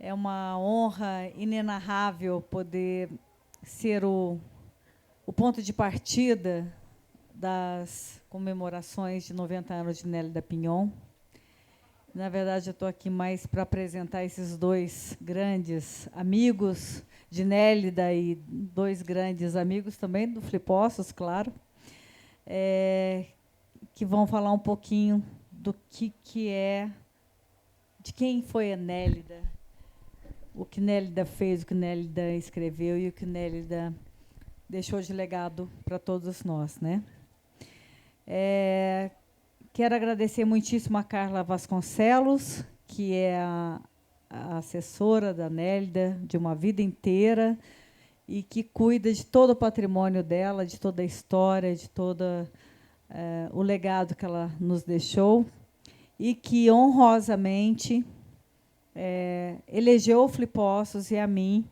É uma honra inenarrável poder ser o ponto de partida das comemorações de 90 anos de Nélida Pinhon. Na verdade, eu estou aqui mais para apresentar esses dois grandes amigos de Nélida e dois grandes amigos também do Flipossos, claro, que vão falar um pouquinho do que é, de quem foi a Nélida, o que Nélida fez, o que Nélida escreveu e o que Nélida deixou de legado para todos nós, né? Quero agradecer muitíssimo a Carla Vasconcelos, que é a assessora da Nélida de uma vida inteira e que cuida de todo o patrimônio dela, de toda a história, de todo o legado que ela nos deixou e que honrosamente elegeu o Flipossos e a mim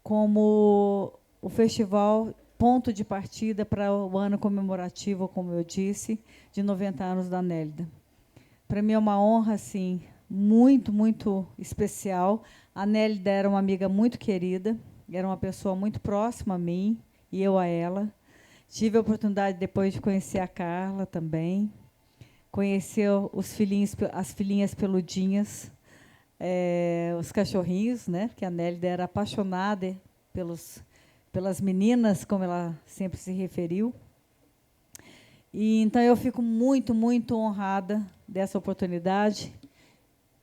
como o festival ponto de partida para o ano comemorativo, como eu disse, de 90 anos da Nélida. Para mim é uma honra, assim, muito, muito especial. A Nélida era uma amiga muito querida, era uma pessoa muito próxima a mim e eu a ela. Tive a oportunidade depois de conhecer a Carla também, conhecer os filhinhos, as filhinhas peludinhas, os cachorrinhos, né? Porque a Nélida era apaixonada pelas meninas, como ela sempre se referiu. E então eu fico muito, muito honrada dessa oportunidade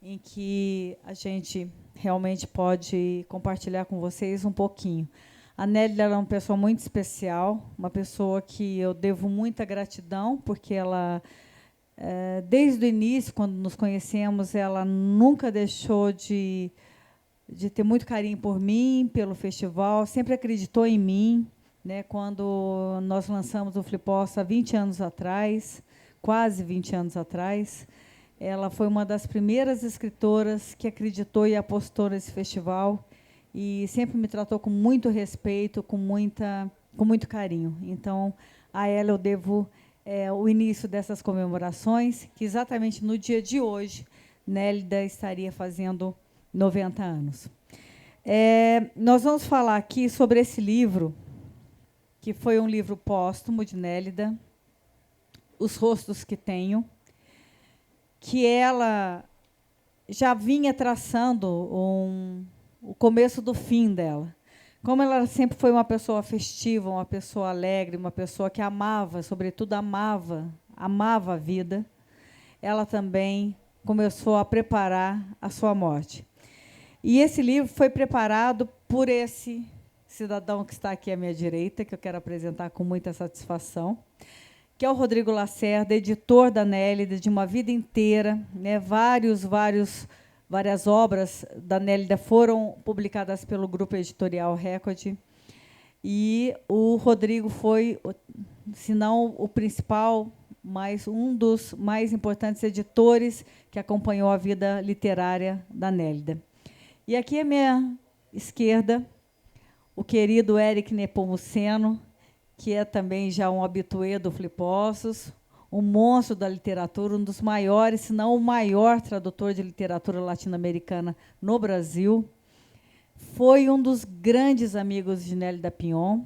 em que a gente realmente pode compartilhar com vocês um pouquinho. A Nélida era uma pessoa muito especial, uma pessoa que eu devo muita gratidão, porque ela, desde o início, quando nos conhecemos, ela nunca deixou de ter muito carinho por mim, pelo festival, sempre acreditou em mim, né? Quando nós lançamos o Flipossos há 20 anos atrás, quase 20 anos atrás, ela foi uma das primeiras escritoras que acreditou e apostou nesse festival e sempre me tratou com muito respeito, com muito carinho. Então, a ela eu devo o início dessas comemorações, que exatamente no dia de hoje, Nélida estaria fazendo 90 anos. Nós vamos falar aqui sobre esse livro, que foi um livro póstumo de Nélida, Os Rostos que Tenho, que ela já vinha traçando o começo do fim dela. Como ela sempre foi uma pessoa festiva, uma pessoa alegre, uma pessoa que amava, sobretudo amava a vida, ela também começou a preparar a sua morte. E esse livro foi preparado por esse cidadão que está aqui à minha direita, que eu quero apresentar com muita satisfação, que é o Rodrigo Lacerda, editor da Nélida, de uma vida inteira, né? Várias obras da Nélida foram publicadas pelo Grupo Editorial Record. E o Rodrigo foi, se não o principal, mas um dos mais importantes editores que acompanhou a vida literária da Nélida. E aqui à minha esquerda, o querido Éric Nepomuceno, que é também já um habitué do Flipossos, um monstro da literatura, um dos maiores, se não o maior tradutor de literatura latino-americana no Brasil. Foi um dos grandes amigos de Nélida Pinhon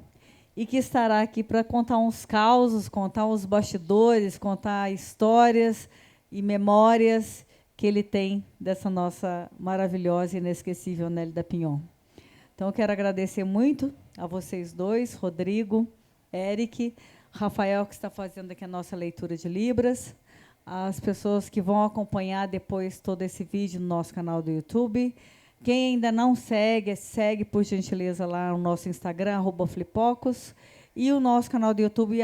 e que estará aqui para contar uns causos, contar uns bastidores, contar histórias e memórias que ele tem dessa nossa maravilhosa e inesquecível Nélida Pinhon. Então, eu quero agradecer muito a vocês dois, Rodrigo, Éric, Rafael, que está fazendo aqui a nossa leitura de Libras, as pessoas que vão acompanhar depois todo esse vídeo no nosso canal do YouTube. Quem ainda não segue, segue, por gentileza, lá o nosso Instagram, @flipocos, e o nosso canal do YouTube,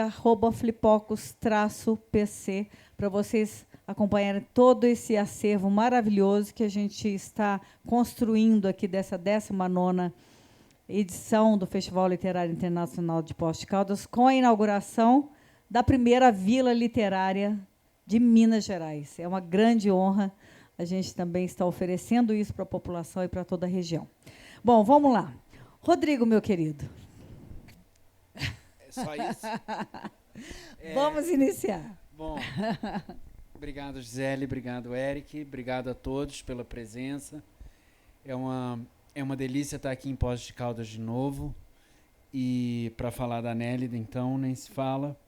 @flipocos-pc, para vocês acompanharem todo esse acervo maravilhoso que a gente está construindo aqui dessa 19ª edição do Festival Literário Internacional de Poços de Caldas, com a inauguração da primeira Vila Literária de Minas Gerais. É uma grande honra. A gente também está oferecendo isso para a população e para toda a região. Bom, vamos lá. Rodrigo, meu querido. É só isso? Vamos iniciar. Bom, obrigado, Gisele, obrigado, Éric, obrigado a todos pela presença. É uma delícia estar aqui em Poços de Caldas de novo. E para falar da Nélida, então, nem se fala.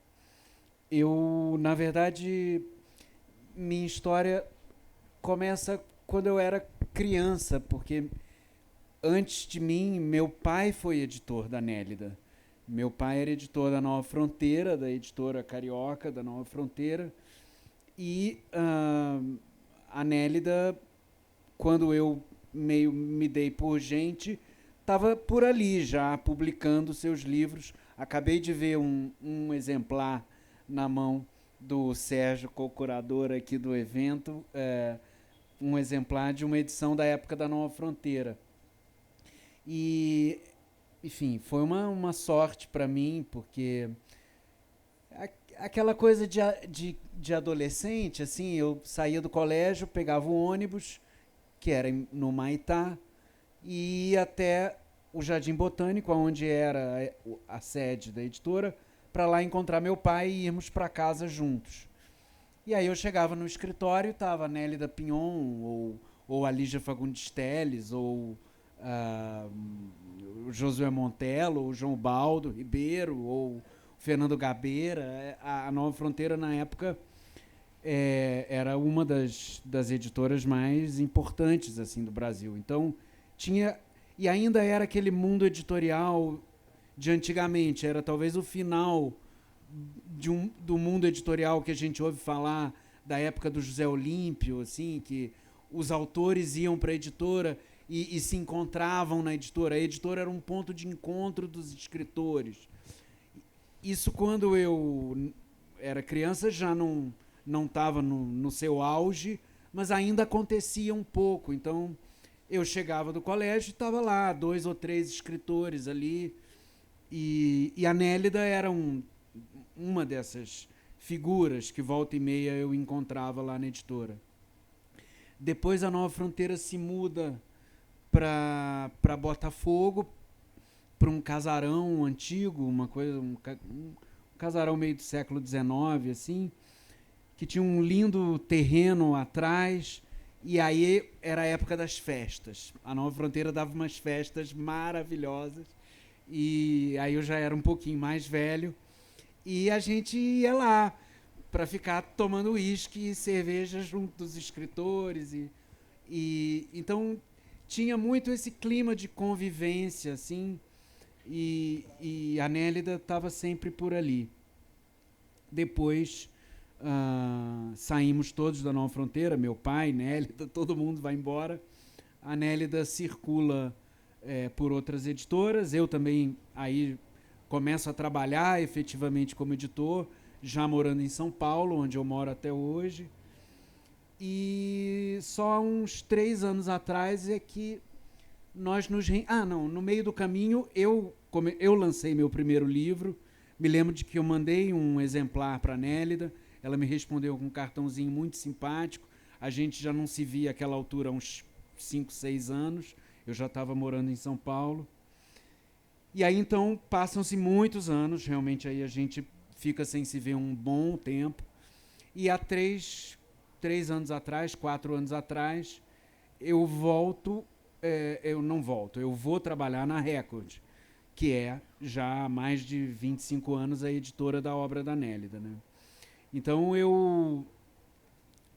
Eu, na verdade, minha história começa quando eu era criança, porque antes de mim, meu pai foi editor da Nélida. Meu pai era editor da Nova Fronteira, da editora carioca da Nova Fronteira. E a Nélida, quando eu meio me dei por gente, estava por ali já publicando seus livros. Acabei de ver um exemplar na mão do Sérgio, co-curador aqui do evento, um exemplar de uma edição da época da Nova Fronteira. E, enfim, foi uma sorte para mim, porque aquela coisa de adolescente, assim, eu saía do colégio, pegava o ônibus, que era no Maitá, e ia até o Jardim Botânico, onde era a sede da editora, para lá encontrar meu pai e irmos para casa juntos. E aí eu chegava no escritório, estava a Nélida Pinhon, ou a Lígia Fagundes Telles, ou ah, o Josué Montelo, ou o João Baldo Ribeiro, ou o Fernando Gabeira. A Nova Fronteira, na época, era uma das editoras mais importantes assim do Brasil. Então, tinha... E ainda era aquele mundo editorial de antigamente, era talvez o final do mundo editorial que a gente ouve falar da época do José Olímpio, assim, que os autores iam para a editora e se encontravam na editora. A editora era um ponto de encontro dos escritores. Isso, quando eu era criança, já não estava no seu auge, mas ainda acontecia um pouco. Então, eu chegava do colégio e estava lá, 2 ou 3 escritores ali. E a Nélida era uma dessas figuras que volta e meia eu encontrava lá na editora. Depois a Nova Fronteira se muda para Botafogo, para um casarão antigo, uma coisa, um casarão meio do século XIX, assim, que tinha um lindo terreno atrás. E aí era a época das festas. A Nova Fronteira dava umas festas maravilhosas. E aí eu já era um pouquinho mais velho. E a gente ia lá para ficar tomando uísque e cerveja junto dos escritores. Então tinha muito esse clima de convivência, assim. E a Nélida estava sempre por ali. Depois saímos todos da Nova Fronteira, meu pai, Nélida, todo mundo vai embora. A Nélida circula por outras editoras. Eu também aí começo a trabalhar efetivamente como editor, já morando em São Paulo, onde eu moro até hoje. E só uns 3 anos atrás é que nós nos... no meio do caminho eu lancei meu primeiro livro. Me lembro de que eu mandei um exemplar para a Nélida. Ela me respondeu com um cartãozinho muito simpático. A gente já não se via àquela altura há uns 5, 6 anos. Eu já estava morando em São Paulo. E aí, então, passam-se muitos anos. Realmente, aí a gente fica sem se ver um bom tempo. E há 3 anos atrás, 4 anos atrás, eu volto... eu não volto, eu vou trabalhar na Record, que é já há mais de 25 anos a editora da obra da Nélida, né? Então eu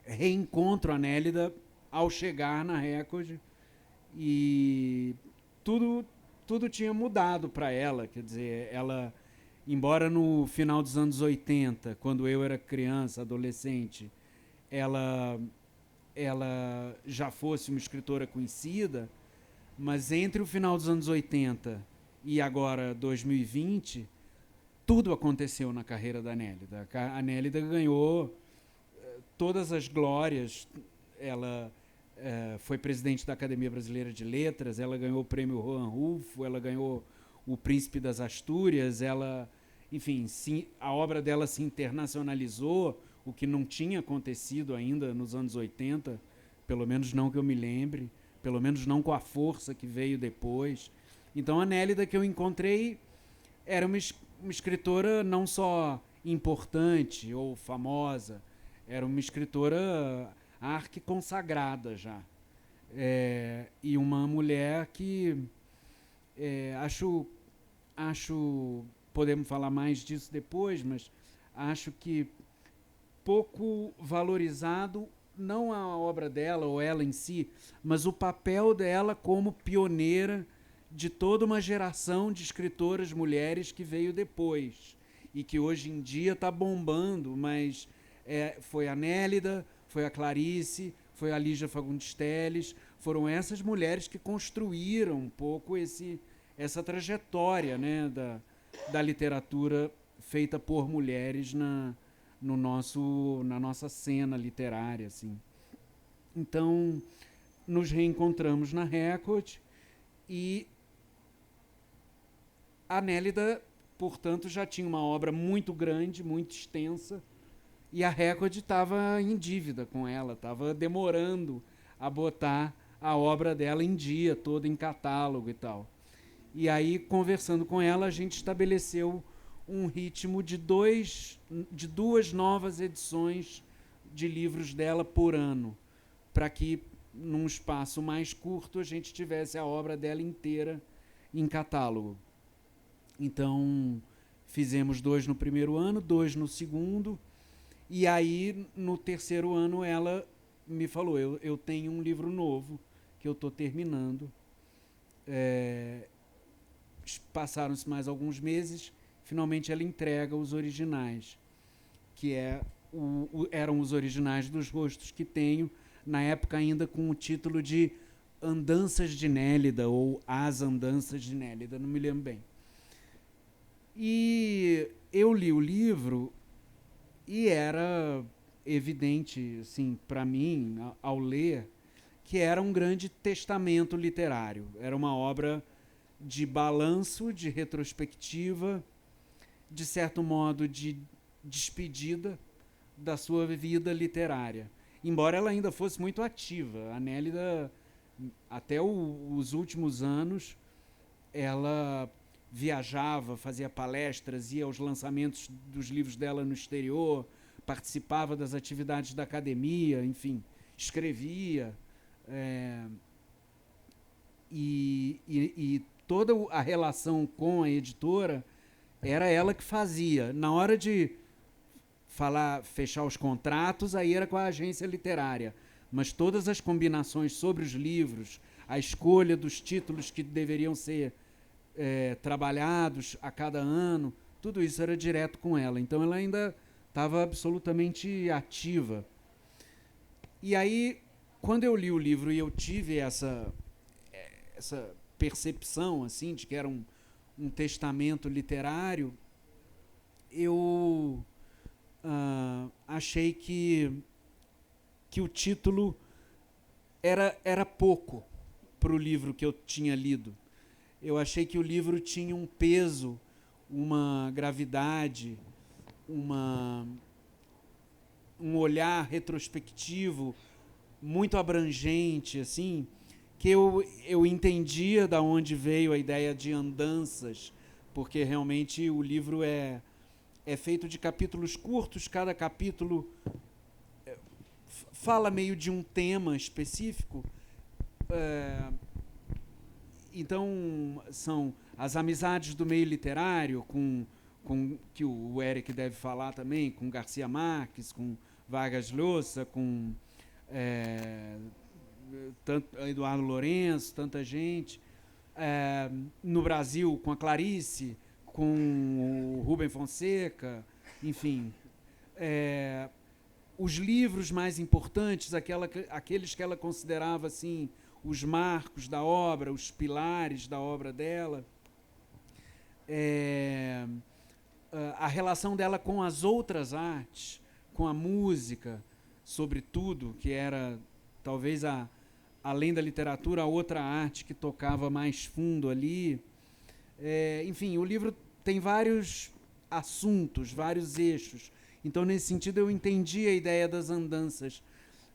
reencontro a Nélida ao chegar na Record e tudo tinha mudado para ela. Quer dizer, ela, embora no final dos anos 80, quando eu era criança, adolescente, ela já fosse uma escritora conhecida, mas entre o final dos anos 80 e agora 2020, tudo aconteceu na carreira da Nélida. A Nélida ganhou todas as glórias. Ela foi presidente da Academia Brasileira de Letras, ela ganhou o prêmio Juan Rulfo, ela ganhou o Príncipe das Astúrias, enfim, a obra dela se internacionalizou, o que não tinha acontecido ainda nos anos 80, pelo menos não que eu me lembre, pelo menos não com a força que veio depois. Então a Nélida que eu encontrei era uma escritora não só importante ou famosa, era uma escritora arquiconsagrada já. E uma mulher que acho, podemos falar mais disso depois, mas acho que pouco valorizado, não a obra dela ou ela em si, mas o papel dela como pioneira de toda uma geração de escritoras mulheres que veio depois e que hoje em dia está bombando, mas foi a Nélida, foi a Clarice, foi a Lígia Fagundes Telles, foram essas mulheres que construíram um pouco essa trajetória, né, da literatura feita por mulheres na nossa cena literária, assim. Então, nos reencontramos na Record e a Nélida, portanto, já tinha uma obra muito grande, muito extensa, e a Record estava em dívida com ela, estava demorando a botar a obra dela em dia, toda em catálogo e tal. E aí, conversando com ela, a gente estabeleceu um ritmo de duas novas edições de livros dela por ano, para que, num espaço mais curto, a gente tivesse a obra dela inteira em catálogo. Então, fizemos 2 no primeiro ano, 2 no segundo, e aí, no terceiro ano, ela me falou, eu tenho um livro novo que eu estou terminando. Passaram-se mais alguns meses, finalmente ela entrega os originais, que eram os originais dos rostos que tenho, na época ainda com o título de Andanças de Nélida, ou As Andanças de Nélida, não me lembro bem. E eu li o livro e era evidente, assim, para mim, ao ler, que era um grande testamento literário. Era uma obra de balanço, de retrospectiva, de certo modo de despedida da sua vida literária. Embora ela ainda fosse muito ativa. A Nélida, até os últimos anos, ela viajava, fazia palestras, ia aos lançamentos dos livros dela no exterior, participava das atividades da academia, enfim, escrevia. E toda a relação com a editora era ela que fazia. Na hora de fechar os contratos, aí era com a agência literária. Mas todas as combinações sobre os livros, a escolha dos títulos que deveriam ser trabalhados a cada ano, tudo isso era direto com ela. Então ela ainda estava absolutamente ativa. E aí, quando eu li o livro e eu tive essa percepção assim, de que era um testamento literário, eu achei que o título era pouco para o livro que eu tinha lido. Eu achei que o livro tinha um peso, uma gravidade, um olhar retrospectivo muito abrangente, assim, que eu entendia de onde veio a ideia de andanças, porque realmente o livro é feito de capítulos curtos, cada capítulo fala meio de um tema específico. Então, são as amizades do meio literário, com que o Eric deve falar também, com Garcia Marques, com Vargas Llosa, com Eduardo Lourenço, tanta gente. No Brasil, com a Clarice, com o Rubem Fonseca, enfim. Os livros mais importantes, aqueles que ela considerava assim, os marcos da obra, os pilares da obra dela. A relação dela com as outras artes, com a música, sobretudo, que era talvez além da literatura, a outra arte que tocava mais fundo ali. Enfim, o livro tem vários assuntos, vários eixos. Então, nesse sentido, eu entendi a ideia das andanças,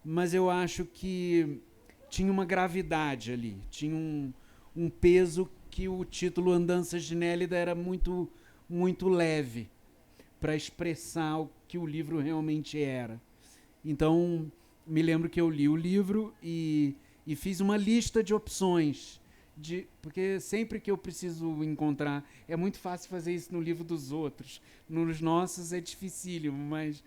mas eu acho que tinha uma gravidade ali, tinha um peso que o título Andanças de Nélida era muito, muito leve para expressar o que o livro realmente era. Então, me lembro que eu li o livro e e fiz uma lista de opções, porque sempre que eu preciso encontrar, é muito fácil fazer isso no livro dos outros, nos nossos é dificílimo, mas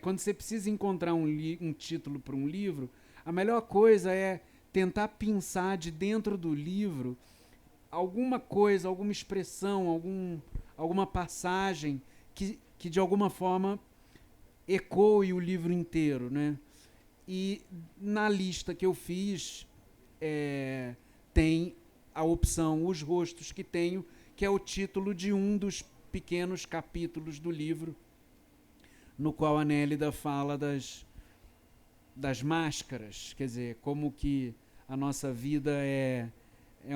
quando você precisa encontrar um título para um livro, a melhor coisa é tentar pensar de dentro do livro alguma coisa, alguma expressão, alguma passagem que de alguma forma ecoe o livro inteiro, né? E na lista que eu fiz tem a opção Os Rostos que Tenho, que é o título de um dos pequenos capítulos do livro, no qual a Nélida fala das máscaras, quer dizer, como que a nossa vida é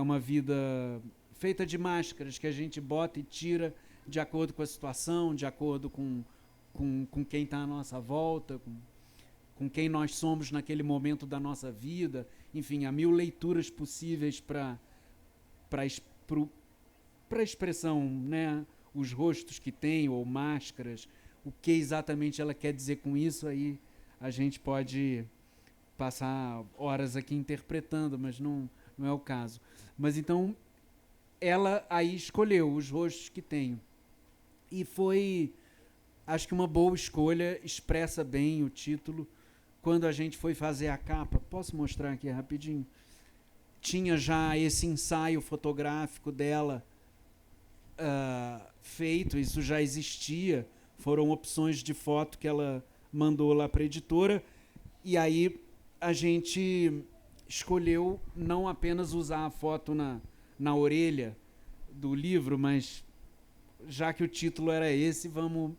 uma vida feita de máscaras que a gente bota e tira de acordo com a situação, de acordo com quem está à nossa volta, com quem nós somos naquele momento da nossa vida. Enfim, há 1000 leituras possíveis para a expressão, né? Os rostos que tem, ou máscaras, o que exatamente ela quer dizer com isso, aí a gente pode passar horas aqui interpretando, mas não é o caso. Mas então, ela aí escolheu Os Rostos que Tenho. E foi, acho que uma boa escolha, expressa bem o título. Quando a gente foi fazer a capa, posso mostrar aqui rapidinho? Tinha já esse ensaio fotográfico dela feito, isso já existia, foram opções de foto que ela mandou lá para a editora, e aí a gente escolheu não apenas usar a foto na orelha do livro, mas já que o título era esse, vamos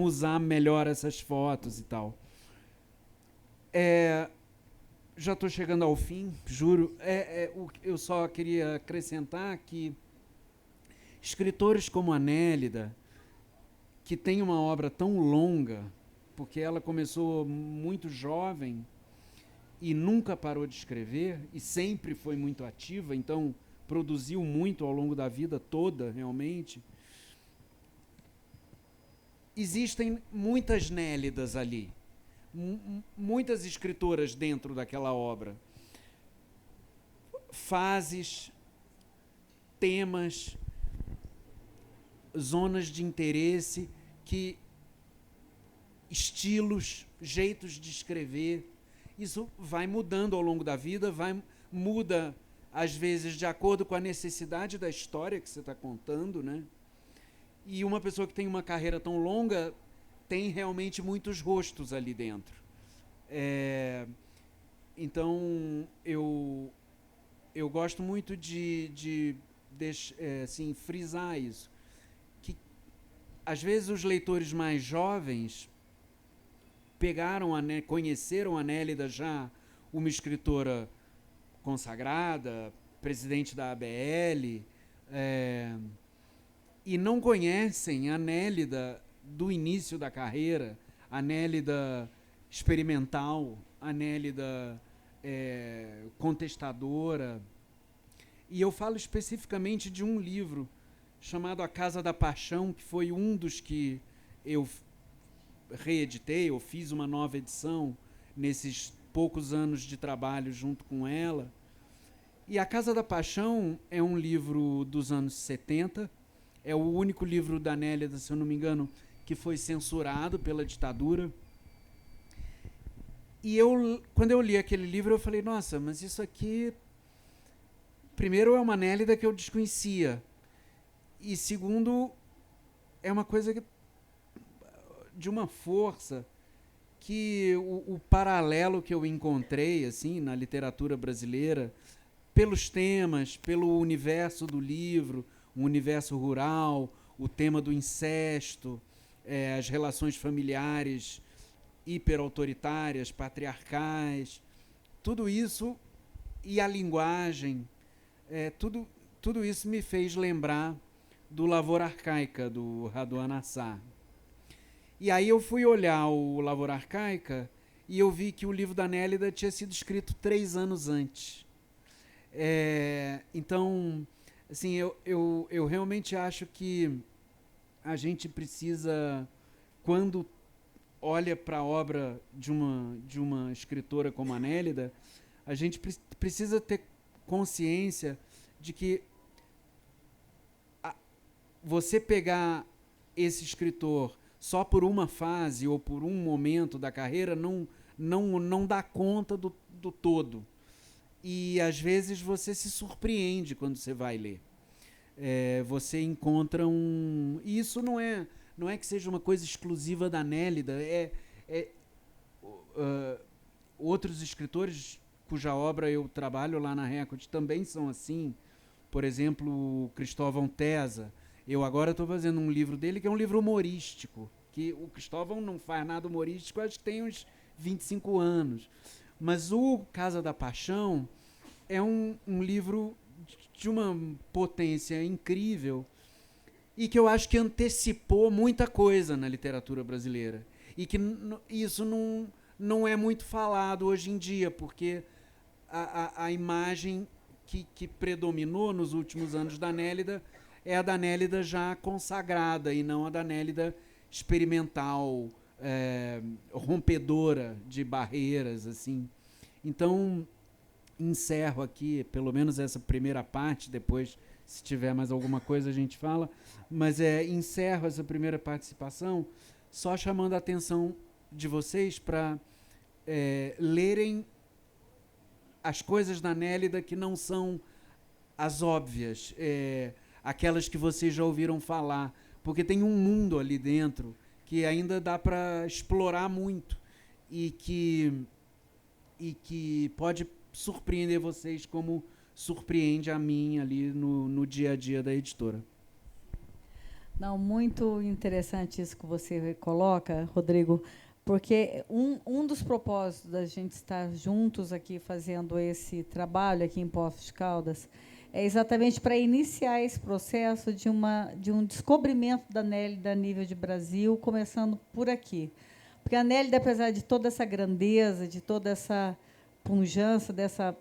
usar melhor essas fotos e tal. Já estou chegando ao fim, juro. Eu só queria acrescentar que escritores como a Nélida, que tem uma obra tão longa, porque ela começou muito jovem e nunca parou de escrever, e sempre foi muito ativa, então produziu muito ao longo da vida toda, realmente. Existem muitas Nélidas ali, muitas escritoras dentro daquela obra. Fases, temas, zonas de interesse, estilos, jeitos de escrever. Isso vai mudando ao longo da vida, muda às vezes de acordo com a necessidade da história que você está contando, né? E uma pessoa que tem uma carreira tão longa tem realmente muitos rostos ali dentro. Então, eu gosto muito de assim, frisar isso. Que, às vezes, os leitores mais jovens conheceram a Nélida já uma escritora consagrada, presidente da ABL, e não conhecem a Nélida do início da carreira, a Nélida experimental, a Nélida contestadora. E eu falo especificamente de um livro chamado A Casa da Paixão, que foi um dos que eu reeditei, eu fiz uma nova edição nesses poucos anos de trabalho junto com ela. E A Casa da Paixão é um livro dos anos 70, é o único livro da Nélida, se eu não me engano, que foi censurado pela ditadura. E quando eu li aquele livro, eu falei, nossa, mas isso aqui, primeiro, é uma Nélida que eu desconhecia, e segundo, é uma coisa de uma força que o paralelo que eu encontrei assim na literatura brasileira, pelos temas, pelo universo do livro, o universo rural, o tema do incesto, as relações familiares hiperautoritárias, patriarcais, tudo isso, e a linguagem, tudo isso me fez lembrar do Lavoura Arcaica, do Raduan Assar. E aí eu fui olhar o Lavoura Arcaica e eu vi que o livro da Nélida tinha sido escrito 3 anos antes. Então, assim, eu realmente acho que a gente precisa, quando olha para a obra de uma escritora como a Nélida, A gente precisa ter consciência de que você pegar esse escritor só por uma fase ou por um momento da carreira não dá conta do todo. E, às vezes, você se surpreende quando você vai ler. Você encontra um... E isso não é que seja uma coisa exclusiva da Nélida. Outros escritores cuja obra eu trabalho lá na Record também são assim. Por exemplo, o Cristóvão Tesa. Eu agora estou fazendo um livro dele que é um livro humorístico. Que o Cristóvão não faz nada humorístico, acho que tem uns 25 anos. Mas o Casa da Paixão é um livro de uma potência incrível e que eu acho que antecipou muita coisa na literatura brasileira. E que isso não é muito falado hoje em dia, porque a imagem que predominou nos últimos anos da Nélida é a da Nélida já consagrada e não a da Nélida experimental, rompedora de barreiras, assim. Então, encerro aqui, pelo menos essa primeira parte, depois, se tiver mais alguma coisa, a gente fala, mas encerro essa primeira participação só chamando a atenção de vocês para lerem as coisas da Nélida que não são as óbvias, aquelas que vocês já ouviram falar, porque tem um mundo ali dentro que ainda dá para explorar muito e que pode surpreender vocês como surpreende a mim ali no dia a dia da editora. Não, muito interessante isso que você coloca, Rodrigo, porque um dos propósitos da gente estar juntos aqui fazendo esse trabalho aqui em Poços de Caldas é exatamente para iniciar esse processo de um descobrimento da Nélida a nível de Brasil, começando por aqui. Porque a Nélida, apesar de toda essa grandeza, de toda essa pujança dessa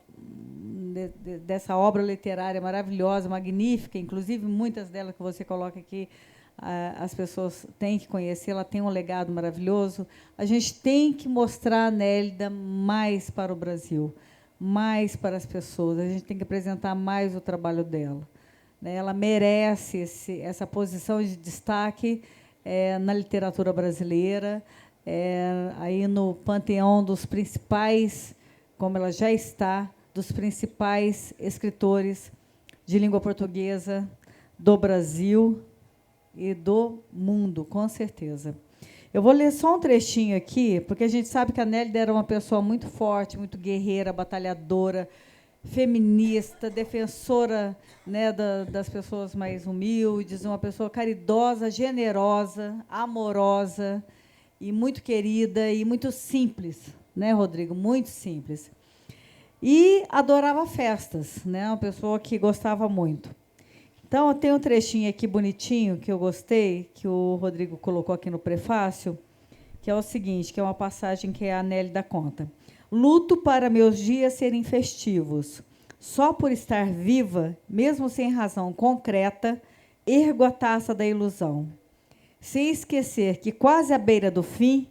obra literária maravilhosa, magnífica, inclusive muitas delas que você coloca aqui, as pessoas têm que conhecer, ela tem um legado maravilhoso. A gente tem que mostrar a Nélida mais para o Brasil, mais para as pessoas, a gente tem que apresentar mais o trabalho dela. Ela merece essa posição de destaque na literatura brasileira, aí no panteão dos principais, como ela já está, dos principais escritores de língua portuguesa do Brasil e do mundo, com certeza. Eu vou ler só um trechinho aqui, porque a gente sabe que a Nélida era uma pessoa muito forte, muito guerreira, batalhadora, feminista, defensora, né, das pessoas mais humildes, uma pessoa caridosa, generosa, amorosa e muito querida e muito simples, né, Rodrigo? Muito simples. E adorava festas, né? Uma pessoa que gostava muito. Então, eu tenho um trechinho aqui bonitinho que eu gostei, que o Rodrigo colocou aqui no prefácio, que é o seguinte, que é uma passagem que a Nélida conta. Luto para meus dias serem festivos. Só por estar viva, mesmo sem razão concreta, ergo a taça da ilusão. Sem esquecer que, quase à beira do fim,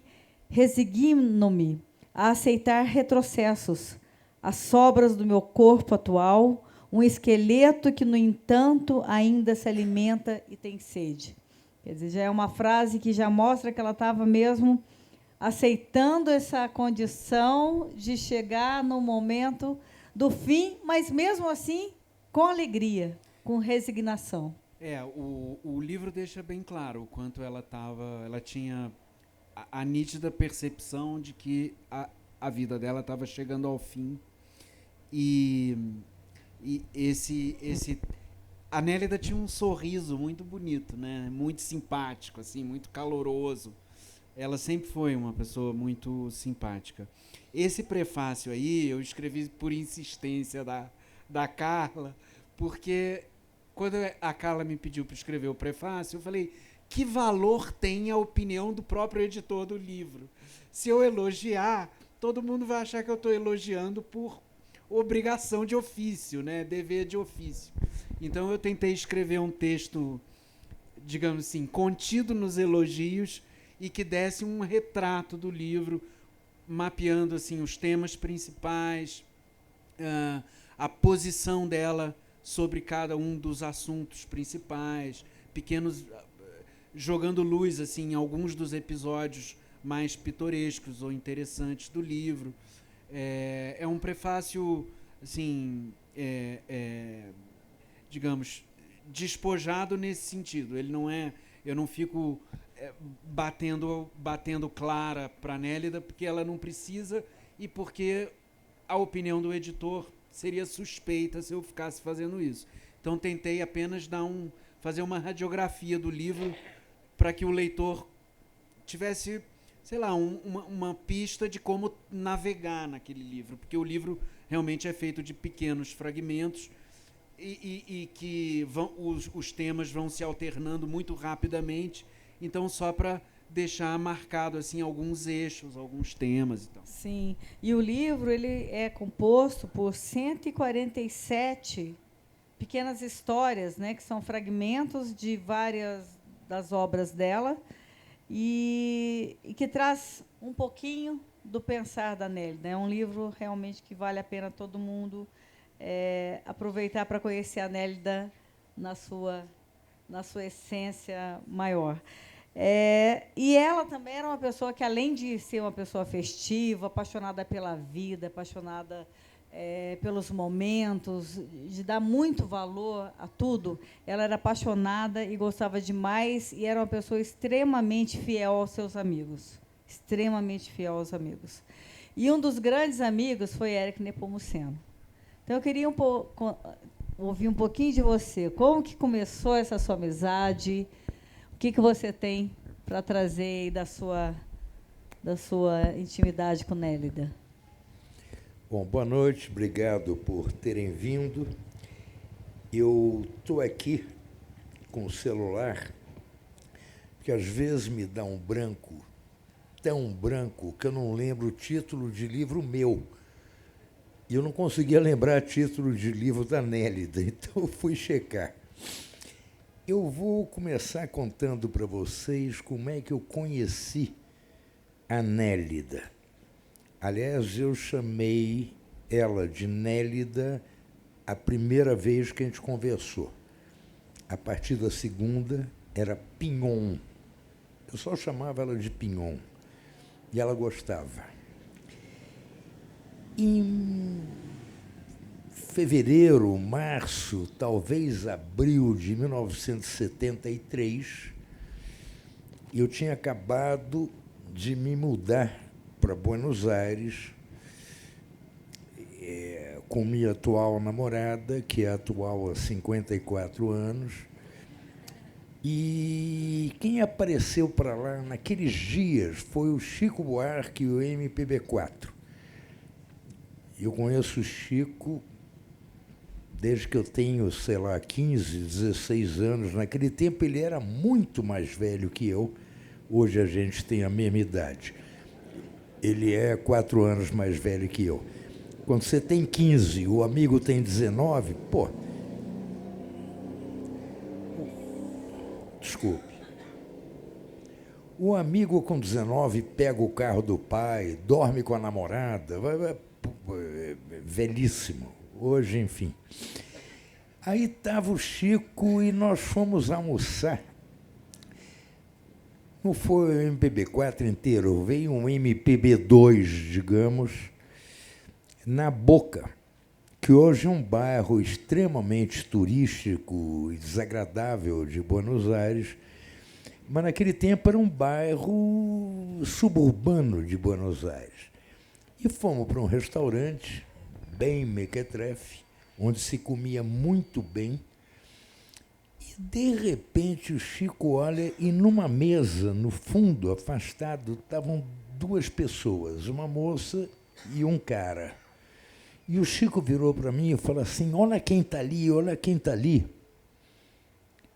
resigno-me a aceitar retrocessos, as sobras do meu corpo atual, um esqueleto que, no entanto, ainda se alimenta e tem sede. Quer dizer, já é uma frase que já mostra que ela estava mesmo aceitando essa condição de chegar no momento do fim, mas, mesmo assim, com alegria, com resignação. O livro deixa bem claro o quanto ela tinha a nítida percepção de que a vida dela estava chegando ao fim. E a Nélida tinha um sorriso muito bonito, né? Muito simpático, assim, muito caloroso. Ela sempre foi uma pessoa muito simpática. Esse prefácio aí eu escrevi por insistência da Carla, porque quando a Carla me pediu para escrever o prefácio, eu falei, que valor tem a opinião do próprio editor do livro? Se eu elogiar, todo mundo vai achar que eu estou elogiando por obrigação de ofício, né? Dever de ofício. Então, eu tentei escrever um texto, digamos assim, contido nos elogios e que desse um retrato do livro, mapeando assim os temas principais, a posição dela sobre cada um dos assuntos principais, jogando luz assim, em alguns dos episódios mais pitorescos ou interessantes do livro. É um prefácio, assim, digamos, despojado nesse sentido. Ele não é, eu não fico batendo clara para a Nélida, porque ela não precisa e porque a opinião do editor seria suspeita se eu ficasse fazendo isso. Então tentei apenas fazer uma radiografia do livro para que o leitor tivesse, sei lá, uma pista de como navegar naquele livro, porque o livro realmente é feito de pequenos fragmentos e que os temas vão se alternando muito rapidamente, então só para deixar marcado assim alguns eixos, alguns temas e tal. Sim, e o livro ele é composto por 147 pequenas histórias, né, que são fragmentos de várias das obras dela e que traz um pouquinho do pensar da Nélida. É um livro realmente que vale a pena todo mundo aproveitar para conhecer a Nélida na sua essência maior. E ela também era uma pessoa que, além de ser uma pessoa festiva, apaixonada pela vida, apaixonada pelos momentos, de dar muito valor a tudo, ela era apaixonada e gostava demais, e era uma pessoa extremamente fiel aos seus amigos. Extremamente fiel aos amigos. E um dos grandes amigos foi Éric Nepomuceno. Então, eu queria ouvir um pouquinho de você. Como que começou essa sua amizade? O que você tem para trazer aí da sua intimidade com Nélida? Bom, boa noite, obrigado por terem vindo. Eu estou aqui com o celular, porque às vezes me dá um branco, tão branco, que eu não lembro o título de livro meu. E eu não conseguia lembrar o título de livro da Nélida, então eu fui checar. Eu vou começar contando para vocês como é que eu conheci a Nélida. Aliás, eu chamei ela de Nélida a primeira vez que a gente conversou. A partir da segunda, era Pinhon. Eu só chamava ela de Pinhon. E ela gostava. Em fevereiro, março, talvez abril de 1973, eu tinha acabado de me mudar para Buenos Aires com minha atual namorada, que é atual há 54 anos. E quem apareceu para lá naqueles dias foi o Chico Buarque e o MPB4. Eu conheço o Chico desde que eu tenho, sei lá, 15, 16 anos. Naquele tempo ele era muito mais velho que eu. Hoje a gente tem a mesma idade. Ele é 4 anos mais velho que eu. Quando você tem 15, o amigo tem 19, pô. Desculpe. O amigo com 19 pega o carro do pai, dorme com a namorada, velhíssimo. Hoje, enfim. Aí estava o Chico e nós fomos almoçar. Não foi o MPB4 inteiro, veio um MPB2, digamos, na Boca, que hoje é um bairro extremamente turístico e desagradável de Buenos Aires, mas naquele tempo era um bairro suburbano de Buenos Aires. E fomos para um restaurante, bem mequetrefe, onde se comia muito bem. E, de repente, o Chico olha e, numa mesa, no fundo, afastado, estavam 2 pessoas, uma moça e um cara. E o Chico virou para mim e falou assim, olha quem está ali, olha quem está ali.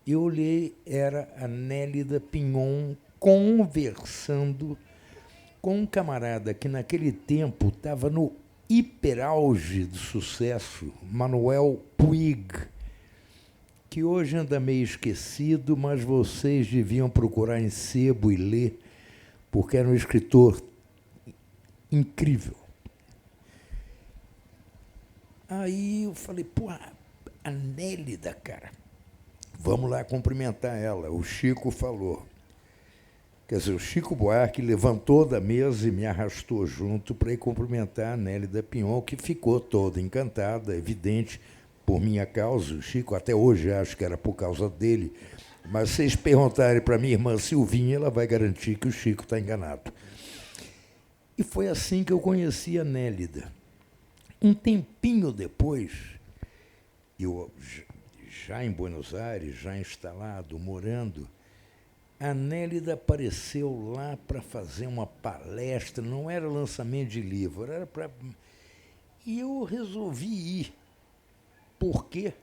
Eu olhei, era a Nélida Pinhon conversando com um camarada que, naquele tempo, estava no hiperauge do sucesso, Manuel Puig, que hoje anda meio esquecido, mas vocês deviam procurar em sebo e ler, porque era um escritor incrível. Aí eu falei, pô, a Nélida, cara, vamos lá cumprimentar ela. O Chico falou. Quer dizer, o Chico Buarque levantou da mesa e me arrastou junto para ir cumprimentar a Nélida Pinhon, que ficou toda encantada, evidente, por minha causa. O Chico, até hoje, acho que era por causa dele. Mas se vocês perguntarem para minha irmã Silvinha, ela vai garantir que o Chico está enganado. E foi assim que eu conheci a Nélida. Um tempinho depois, eu já em Buenos Aires, já instalado, morando, a Nélida apareceu lá para fazer uma palestra, não era lançamento de livro, era para... E eu resolvi ir. Por quê?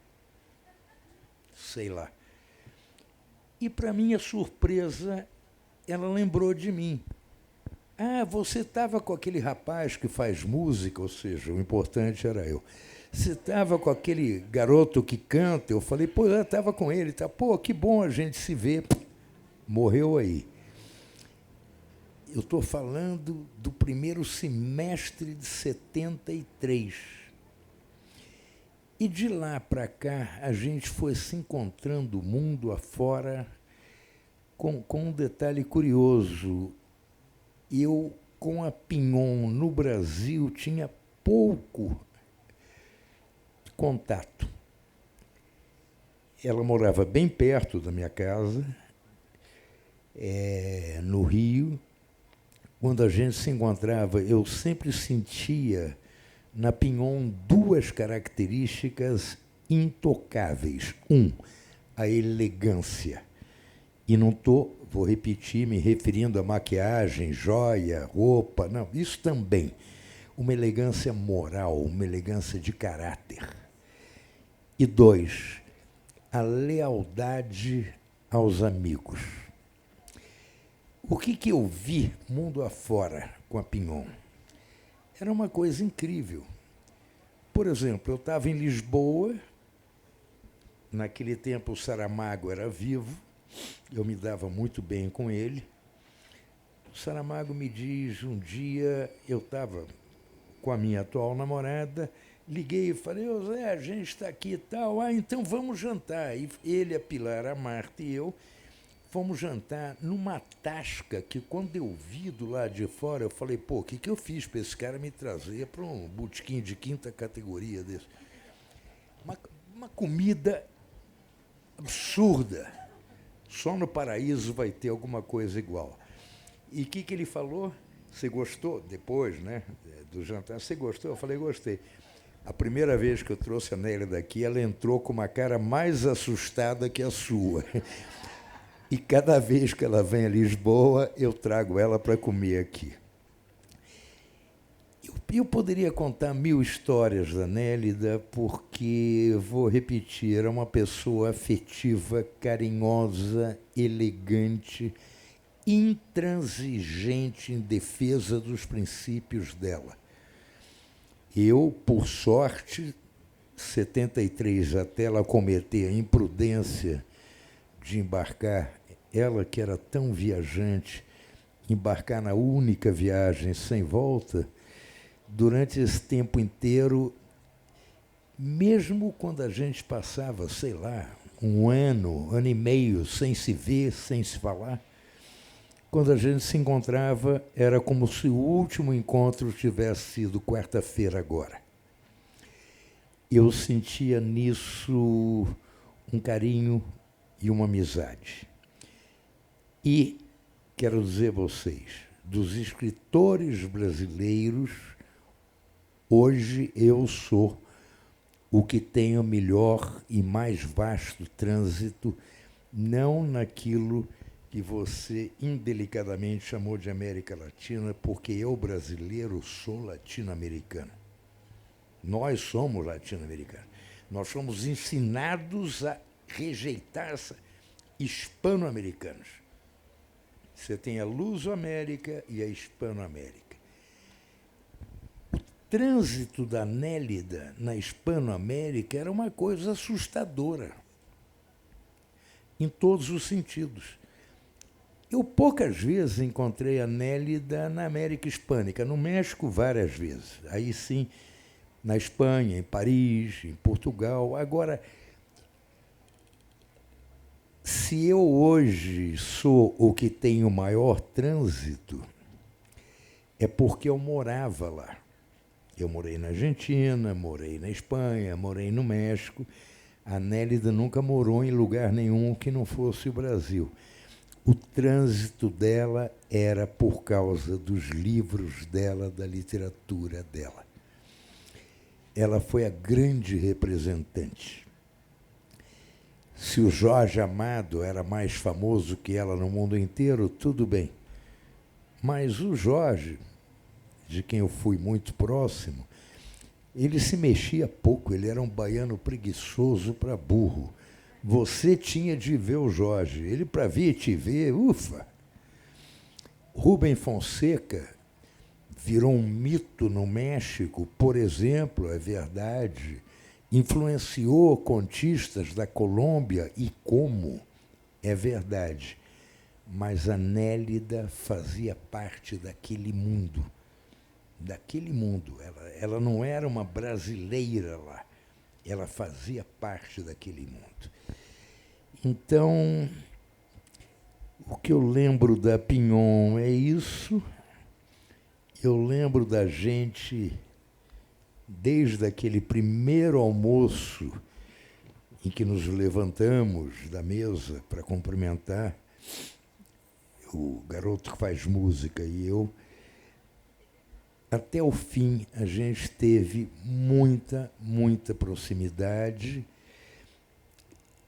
Sei lá. E, para minha surpresa, ela lembrou de mim. Ah, você estava com aquele rapaz que faz música, ou seja, o importante era eu. Você estava com aquele garoto que canta? Eu falei, pô, eu estava com ele. Tá? Pô, que bom a gente se ver. Morreu aí. Eu estou falando do primeiro semestre de 73. E de lá para cá, a gente foi se encontrando mundo afora com um detalhe curioso. Eu, com a Pinhon no Brasil, tinha pouco contato. Ela morava bem perto da minha casa, no Rio. Quando a gente se encontrava, eu sempre sentia na Pinhon duas características intocáveis. A elegância. E não estou, vou repetir, me referindo a maquiagem, joia, roupa, não, isso também. Uma elegância moral, uma elegância de caráter. E 2, a lealdade aos amigos. O que eu vi mundo afora com a Pinhon? Era uma coisa incrível. Por exemplo, eu estava em Lisboa, naquele tempo o Saramago era vivo, eu me dava muito bem com ele. O Saramago me diz, um dia eu estava com a minha atual namorada, liguei e falei, ô Zé, a gente está aqui e tal, então vamos jantar. E ele, a Pilar, a Marta e eu fomos jantar numa tasca que, quando eu vi do lado de fora, eu falei, pô, o que eu fiz para esse cara me trazer para um botequim de 5ª categoria desse? Uma comida absurda. Só no paraíso vai ter alguma coisa igual. E o que ele falou? Você gostou? Depois, né, do jantar, você gostou? Eu falei, gostei. A primeira vez que eu trouxe a Nélia daqui, ela entrou com uma cara mais assustada que a sua. E cada vez que ela vem a Lisboa, eu trago ela para comer aqui. Eu poderia contar 1000 histórias da Nélida, porque, vou repetir, era uma pessoa afetiva, carinhosa, elegante, intransigente em defesa dos princípios dela. Eu, por sorte, 73, até ela cometer a imprudência de embarcar, ela que era tão viajante, embarcar na única viagem sem volta, durante esse tempo inteiro, mesmo quando a gente passava, sei lá, um ano e meio sem se ver, sem se falar, quando a gente se encontrava, era como se o último encontro tivesse sido quarta-feira agora. Eu sentia nisso um carinho e uma amizade. E, quero dizer a vocês, dos escritores brasileiros, hoje eu sou o que tem o melhor e mais vasto trânsito, não naquilo que você indelicadamente chamou de América Latina, porque eu, brasileiro, sou latino-americano. Nós somos latino-americanos. Nós somos ensinados a rejeitar hispano-americanos. Você tem a Luso-América e a Hispano-América. O trânsito da Nélida na Hispano-América era uma coisa assustadora, em todos os sentidos. Eu poucas vezes encontrei a Nélida na América Hispânica, no México várias vezes. Aí sim, na Espanha, em Paris, em Portugal. Agora, se eu hoje sou o que tem o maior trânsito, é porque eu morava lá. Eu morei na Argentina, morei na Espanha, morei no México. A Nélida nunca morou em lugar nenhum que não fosse o Brasil. O trânsito dela era por causa dos livros dela, da literatura dela. Ela foi a grande representante. Se o Jorge Amado era mais famoso que ela no mundo inteiro, tudo bem. Mas o Jorge, de quem eu fui muito próximo, ele se mexia pouco, ele era um baiano preguiçoso para burro. Você tinha de ver o Jorge, ele para vir te ver, ufa. Rubem Fonseca virou um mito no México, por exemplo, é verdade, influenciou contistas da Colômbia, e como, é verdade. Mas a Nélida fazia parte daquele mundo. Daquele mundo. Ela não era uma brasileira lá. Ela fazia parte daquele mundo. Então, o que eu lembro da Pinhon é isso. Eu lembro da gente, desde aquele primeiro almoço em que nos levantamos da mesa para cumprimentar o garoto que faz música e eu, até o fim a gente teve muita, muita proximidade.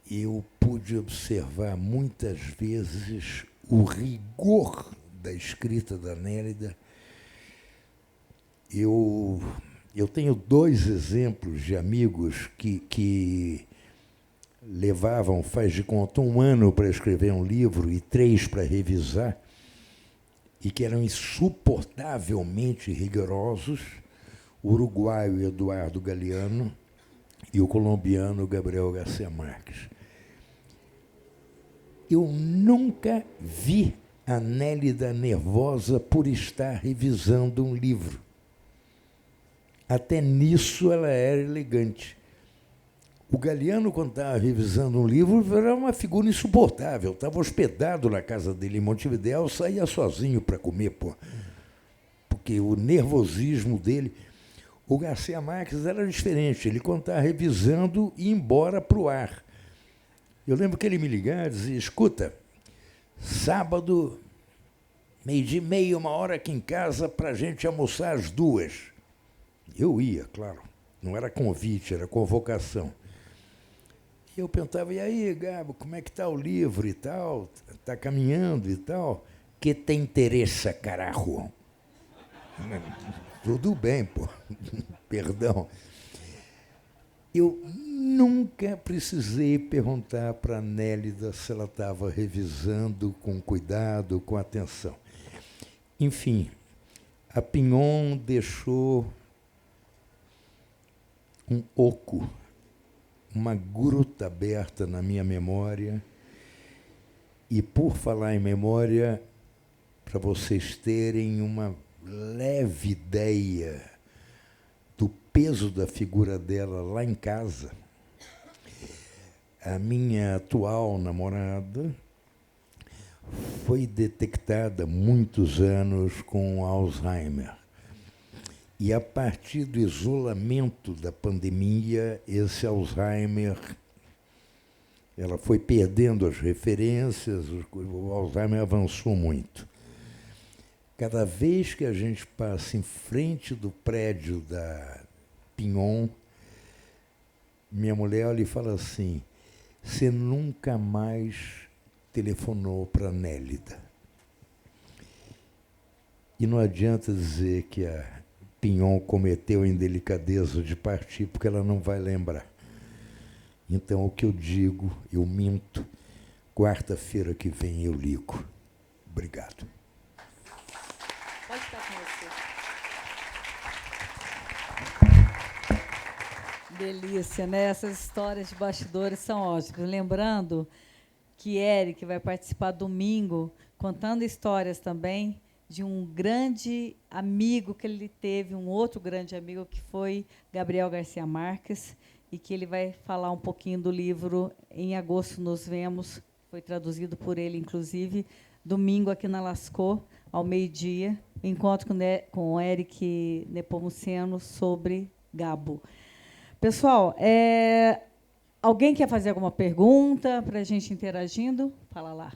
Eu pude observar muitas vezes o rigor da escrita da Nélida. Eu tenho 2 exemplos de amigos que levavam, faz de conta, 1 ano para escrever um livro e 3 para revisar, e que eram insuportavelmente rigorosos, o uruguaio Eduardo Galeano e o colombiano Gabriel Garcia Marques. Eu nunca vi a Nélida nervosa por estar revisando um livro. Até nisso ela era elegante. O Galeano, quando estava revisando um livro, era uma figura insuportável. Estava hospedado na casa dele em Montevidéu, saía sozinho para comer, porque o nervosismo dele... O Garcia Marques era diferente. Ele, quando estava revisando, ia embora para o ar. Eu lembro que ele me ligava e dizia, escuta, sábado, 12h30, 1h aqui em casa, para a gente almoçar às 2h. Eu ia, claro. Não era convite, era convocação. E eu perguntava, e aí, Gabo, como é que está o livro e tal? Está caminhando e tal? Que te interessa, carajo? Tudo bem, perdão. Eu nunca precisei perguntar para a Nélida se ela estava revisando com cuidado, com atenção. Enfim, a Pinhon deixou um oco, uma gruta aberta na minha memória. E, por falar em memória, para vocês terem uma leve ideia do peso da figura dela lá em casa, a minha atual namorada foi detectada há muitos anos com Alzheimer. E, a partir do isolamento da pandemia, esse Alzheimer, ela foi perdendo as referências, o Alzheimer avançou muito. Cada vez que a gente passa em frente do prédio da Pinhon, minha mulher olha e fala assim, você nunca mais telefonou para a Nélida. E não adianta dizer que a Pinhon cometeu a indelicadeza de partir, porque ela não vai lembrar. Então, o que eu digo, eu minto. Quarta-feira que vem eu ligo. Obrigado. Pode estar com você. Delícia, né? Essas histórias de bastidores são ótimas. Lembrando que Eric vai participar domingo, contando histórias também de um grande amigo que ele teve, um outro grande amigo, que foi Gabriel Garcia Marques, e que ele vai falar um pouquinho do livro Em Agosto Nos Vemos, foi traduzido por ele, inclusive, domingo aqui na Lascaux, ao meio-dia, encontro com o Eric Nepomuceno sobre Gabo. Pessoal, alguém quer fazer alguma pergunta para a gente interagindo? Fala lá.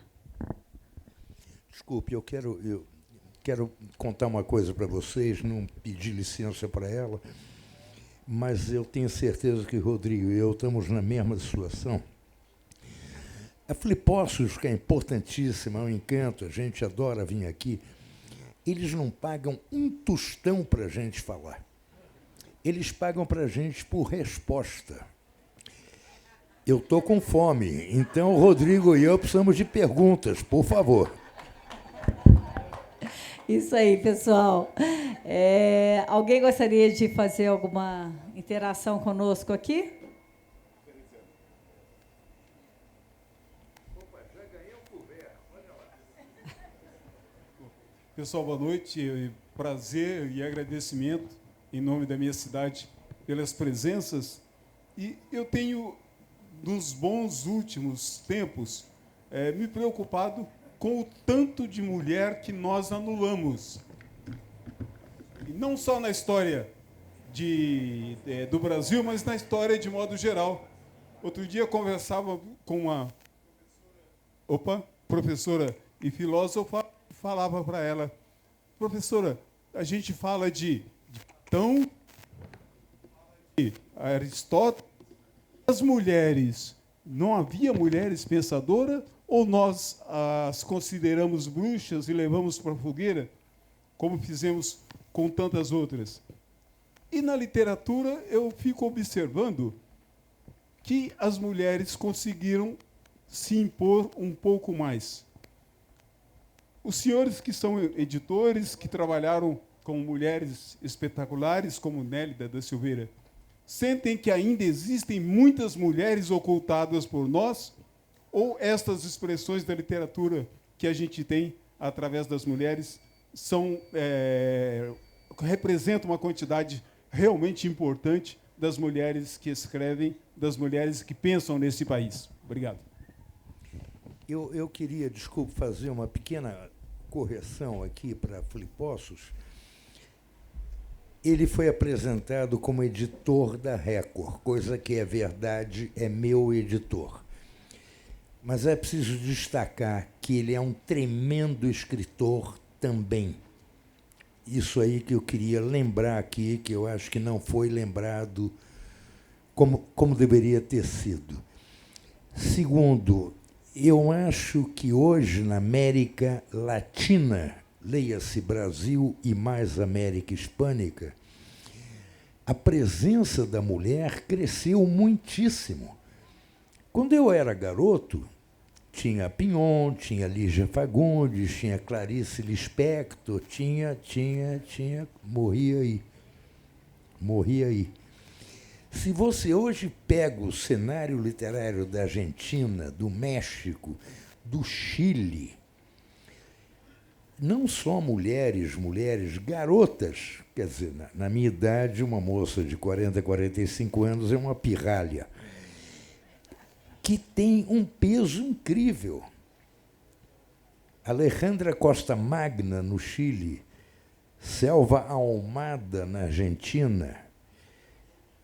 Desculpe, eu quero contar uma coisa para vocês, não pedi licença para ela, mas eu tenho certeza que Rodrigo e eu estamos na mesma situação. A Flipócios, que é importantíssima, é um encanto, a gente adora vir aqui, eles não pagam um tostão para a gente falar. Eles pagam para a gente por resposta. Eu estou com fome, então o Rodrigo e eu precisamos de perguntas, por favor. Isso aí, pessoal. Alguém gostaria de fazer alguma interação conosco aqui? Pessoal, boa noite. Prazer e agradecimento em nome da minha cidade pelas presenças. E eu tenho, nos bons últimos tempos, me preocupado com o tanto de mulher que nós anulamos. E não só na história do Brasil, mas na história de modo geral. Outro dia eu conversava com uma professora e filósofa, falava para ela: professora, a gente fala de Platão, de Aristóteles, as mulheres, não havia mulheres pensadoras, ou nós as consideramos bruxas e levamos para a fogueira, como fizemos com tantas outras? E na literatura eu fico observando que as mulheres conseguiram se impor um pouco mais. Os senhores que são editores, que trabalharam com mulheres espetaculares, como Nélida da Silveira, sentem que ainda existem muitas mulheres ocultadas por nós? Ou estas expressões da literatura que a gente tem através das mulheres representam uma quantidade realmente importante das mulheres que escrevem, das mulheres que pensam nesse país? Obrigado. Eu queria, desculpe, fazer uma pequena correção aqui para Flipócios. Ele foi apresentado como editor da Record, coisa que é verdade, é meu editor. Mas é preciso destacar que ele é um tremendo escritor também. Isso aí que eu queria lembrar aqui, que eu acho que não foi lembrado como deveria ter sido. Segundo, eu acho que hoje, na América Latina, leia-se Brasil e mais América Hispânica, a presença da mulher cresceu muitíssimo. Quando eu era garoto, tinha Pinhon, tinha Lígia Fagundes, tinha Clarice Lispector, morria aí. Se você hoje pega o cenário literário da Argentina, do México, do Chile, não só mulheres, garotas, quer dizer, na minha idade, uma moça de 40, 45 anos é uma pirralha, que tem um peso incrível. Alejandra Costa Magna, no Chile, Selva Almada, na Argentina,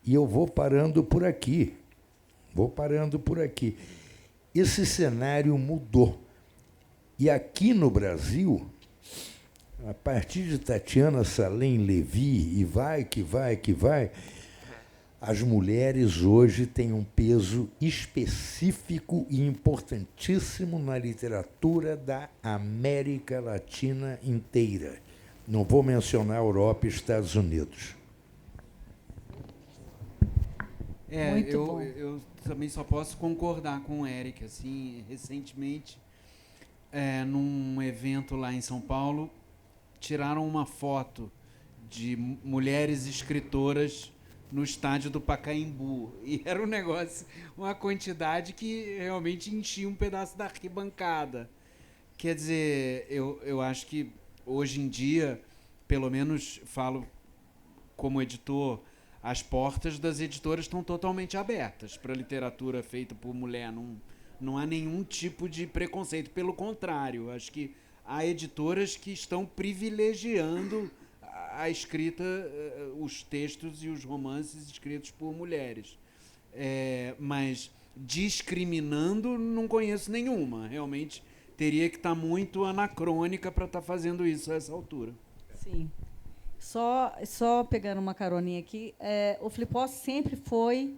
e eu vou parando por aqui. Esse cenário mudou. E aqui no Brasil, a partir de Tatiana Salem Levi, e vai, as mulheres hoje têm um peso específico e importantíssimo na literatura da América Latina inteira. Não vou mencionar a Europa e Estados Unidos. Eu também só posso concordar com o Eric. Assim, recentemente, num evento lá em São Paulo, tiraram uma foto de mulheres escritoras no estádio do Pacaembu. E era um negócio, uma quantidade que realmente enchia um pedaço da arquibancada. Quer dizer, eu acho que hoje em dia, pelo menos falo como editor, as portas das editoras estão totalmente abertas para literatura feita por mulher. Não há nenhum tipo de preconceito. Pelo contrário, acho que há editoras que estão privilegiando a escrita, os textos e os romances escritos por mulheres. Mas discriminando, não conheço nenhuma. Realmente teria que estar muito anacrônica para estar fazendo isso a essa altura. Sim. Só pegando uma caroninha aqui, o Flipó sempre foi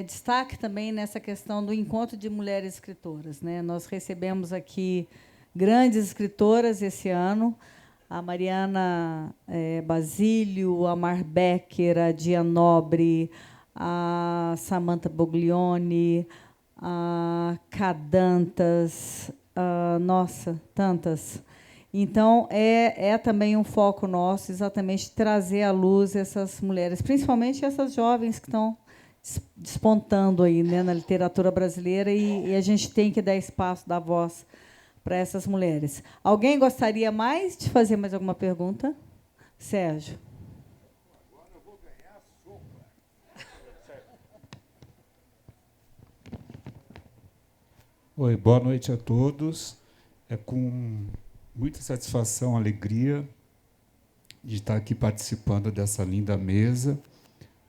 destaque também nessa questão do encontro de mulheres escritoras, né? Nós recebemos aqui grandes escritoras esse ano, a Mariana Basílio, a Mar Becker, a Dia Nobre, a Samantha Boglione, a Cadantas, nossa, tantas. Então, é também um foco nosso, exatamente, trazer à luz essas mulheres, principalmente essas jovens que estão despontando aí, né, na literatura brasileira, e a gente tem que dar espaço, dar voz para essas mulheres. Alguém gostaria mais de fazer mais alguma pergunta? Sérgio. Agora eu vou ganhar sopa. Oi, boa noite a todos. É com muita satisfação, alegria de estar aqui participando dessa linda mesa,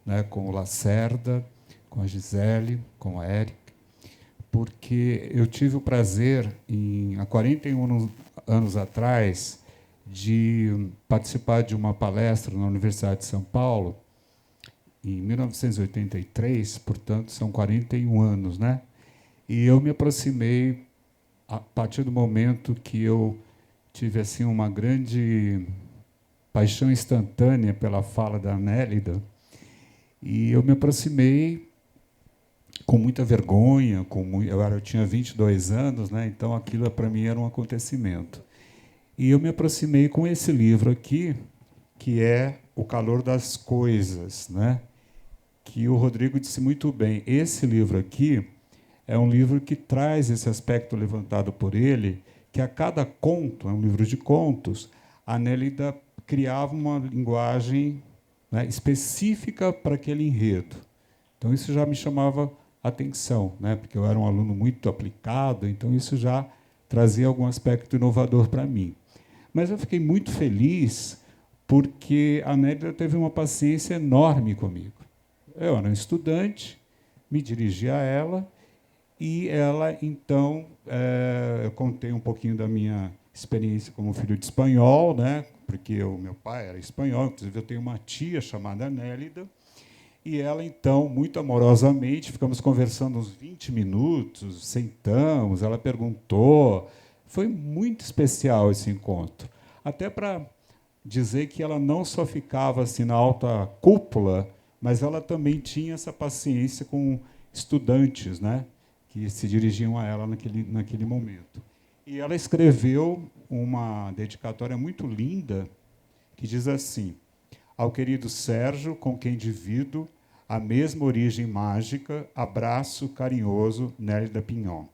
né, com o Lacerda, com a Gisele, com a Érica, porque eu tive o prazer, há 41 anos atrás, de participar de uma palestra na Universidade de São Paulo, em 1983, portanto, são 41 anos, né? E eu me aproximei, a partir do momento que eu tive assim uma grande paixão instantânea pela fala da Nélida, e eu me aproximei com muita vergonha, eu tinha 22 anos, né? Então aquilo para mim era um acontecimento. E eu me aproximei com esse livro aqui, que é O Calor das Coisas, né? Que o Rodrigo disse muito bem. Esse livro aqui é um livro que traz esse aspecto levantado por ele, que a cada conto, é um livro de contos, a Nélida criava uma linguagem, né, específica para aquele enredo. Então, isso já me chamava atenção, né, porque eu era um aluno muito aplicado, então isso já trazia algum aspecto inovador para mim. Mas eu fiquei muito feliz porque a Nélida teve uma paciência enorme comigo. Eu era um estudante, me dirigi a ela, e ela, então, eu contei um pouquinho da minha experiência como filho de espanhol, né, porque o meu pai era espanhol, inclusive eu tenho uma tia chamada Nélida, e ela, então, muito amorosamente, ficamos conversando uns 20 minutos, sentamos, ela perguntou. Foi muito especial esse encontro. Até para dizer que ela não só ficava assim na alta cúpula, mas ela também tinha essa paciência com estudantes, né, que se dirigiam a ela naquele momento. E ela escreveu uma dedicatória muito linda, que diz assim: ao querido Sérgio, com quem divido a mesma origem mágica, abraço carinhoso, Nélida Pinhon.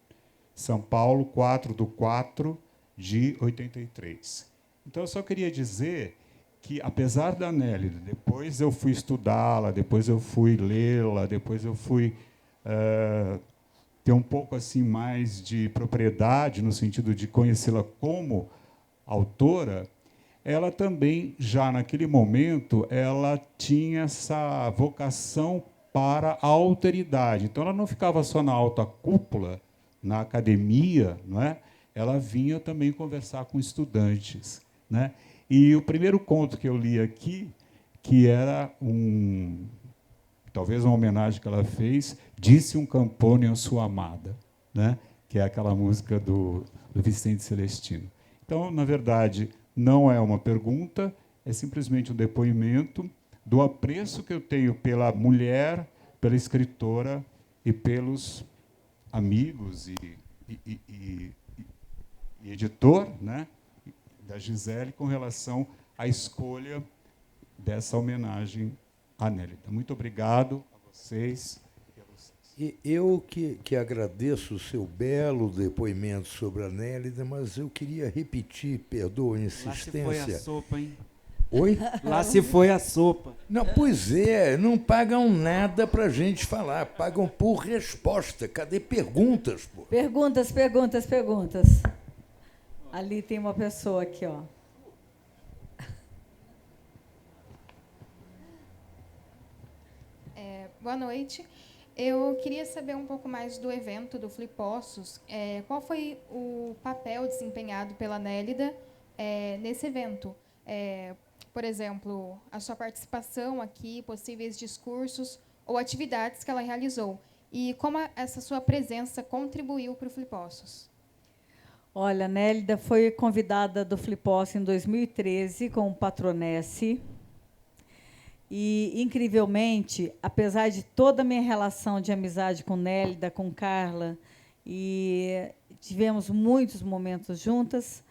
São Paulo, 4/4/83. Então, eu só queria dizer que, apesar da Nélida, depois eu fui estudá-la, depois eu fui lê-la, depois eu fui ter um pouco assim mais de propriedade, no sentido de conhecê-la como autora, ela também, já naquele momento, ela tinha essa vocação para a alteridade. Então, ela não ficava só na alta cúpula, na academia, não é? Ela vinha também conversar com estudantes, né? E o primeiro conto que eu li aqui, que era talvez uma homenagem que ela fez, Disse um Campone à Sua Amada, né? Que é aquela música do Vicente Celestino. Então, na verdade, não é uma pergunta, é simplesmente um depoimento do apreço que eu tenho pela mulher, pela escritora e pelos amigos e editor, né, da Gisele, com relação à escolha dessa homenagem à Nélida. Muito obrigado a vocês. Eu que agradeço o seu belo depoimento sobre a Nélida, mas eu queria repetir, perdoa a Lá se foi a insistência. sopa, hein? Oi? Lá se foi a sopa. Não, pois é, não pagam nada para a gente falar, pagam por resposta. Cadê perguntas, pô? Perguntas, perguntas, perguntas. Ali tem uma pessoa aqui, ó. Boa noite. Eu queria saber um pouco mais do evento do Flipossos. Qual foi o papel desempenhado pela Nélida nesse evento? Por exemplo, a sua participação aqui, possíveis discursos ou atividades que ela realizou. E como essa sua presença contribuiu para o Flipossos? Olha, a Nélida foi convidada do Flipos em 2013 como patronesse. E, incrivelmente, apesar de toda a minha relação de amizade com Nélida, com Carla, e tivemos muitos momentos juntas,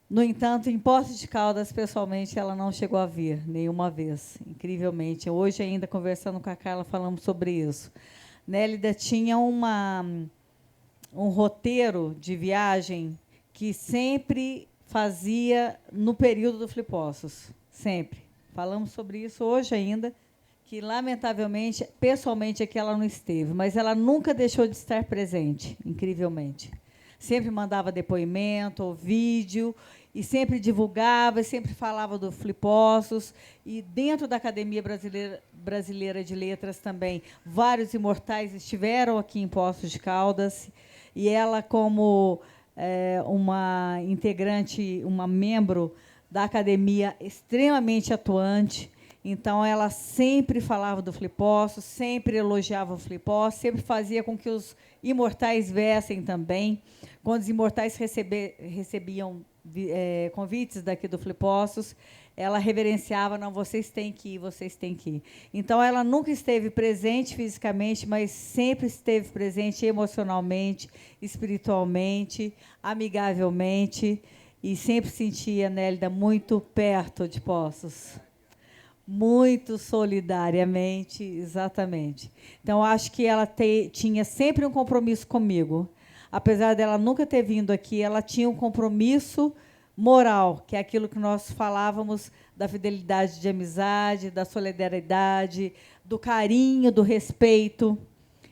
no entanto, em Poços de Caldas, pessoalmente, ela não chegou a vir nenhuma vez, incrivelmente. Hoje, ainda conversando com a Carla, falamos sobre isso. Nélida tinha um roteiro de viagem que sempre fazia no período do Flipossos, sempre. Falamos sobre isso hoje ainda, que, lamentavelmente, pessoalmente, aqui ela não esteve, mas ela nunca deixou de estar presente, incrivelmente. Sempre mandava depoimento, ou vídeo, e sempre divulgava, e sempre falava do Flipossos. E, dentro da Academia Brasileira de Letras também, vários imortais estiveram aqui em Poços de Caldas, e ela, como uma integrante, uma membro da academia extremamente atuante, então ela sempre falava do Flipossos, sempre elogiava o Flipossos, sempre fazia com que os imortais viessem também. Quando os imortais recebiam convites daqui do Flipossos, ela reverenciava: não, vocês têm que ir, vocês têm que ir. Então, ela nunca esteve presente fisicamente, mas sempre esteve presente emocionalmente, espiritualmente, amigavelmente, e sempre sentia a Nélida muito perto de Poços, muito solidariamente, exatamente. Então, acho que ela tinha sempre um compromisso comigo. Apesar dela nunca ter vindo aqui, ela tinha um compromisso moral, que é aquilo que nós falávamos da fidelidade de amizade, da solidariedade, do carinho, do respeito.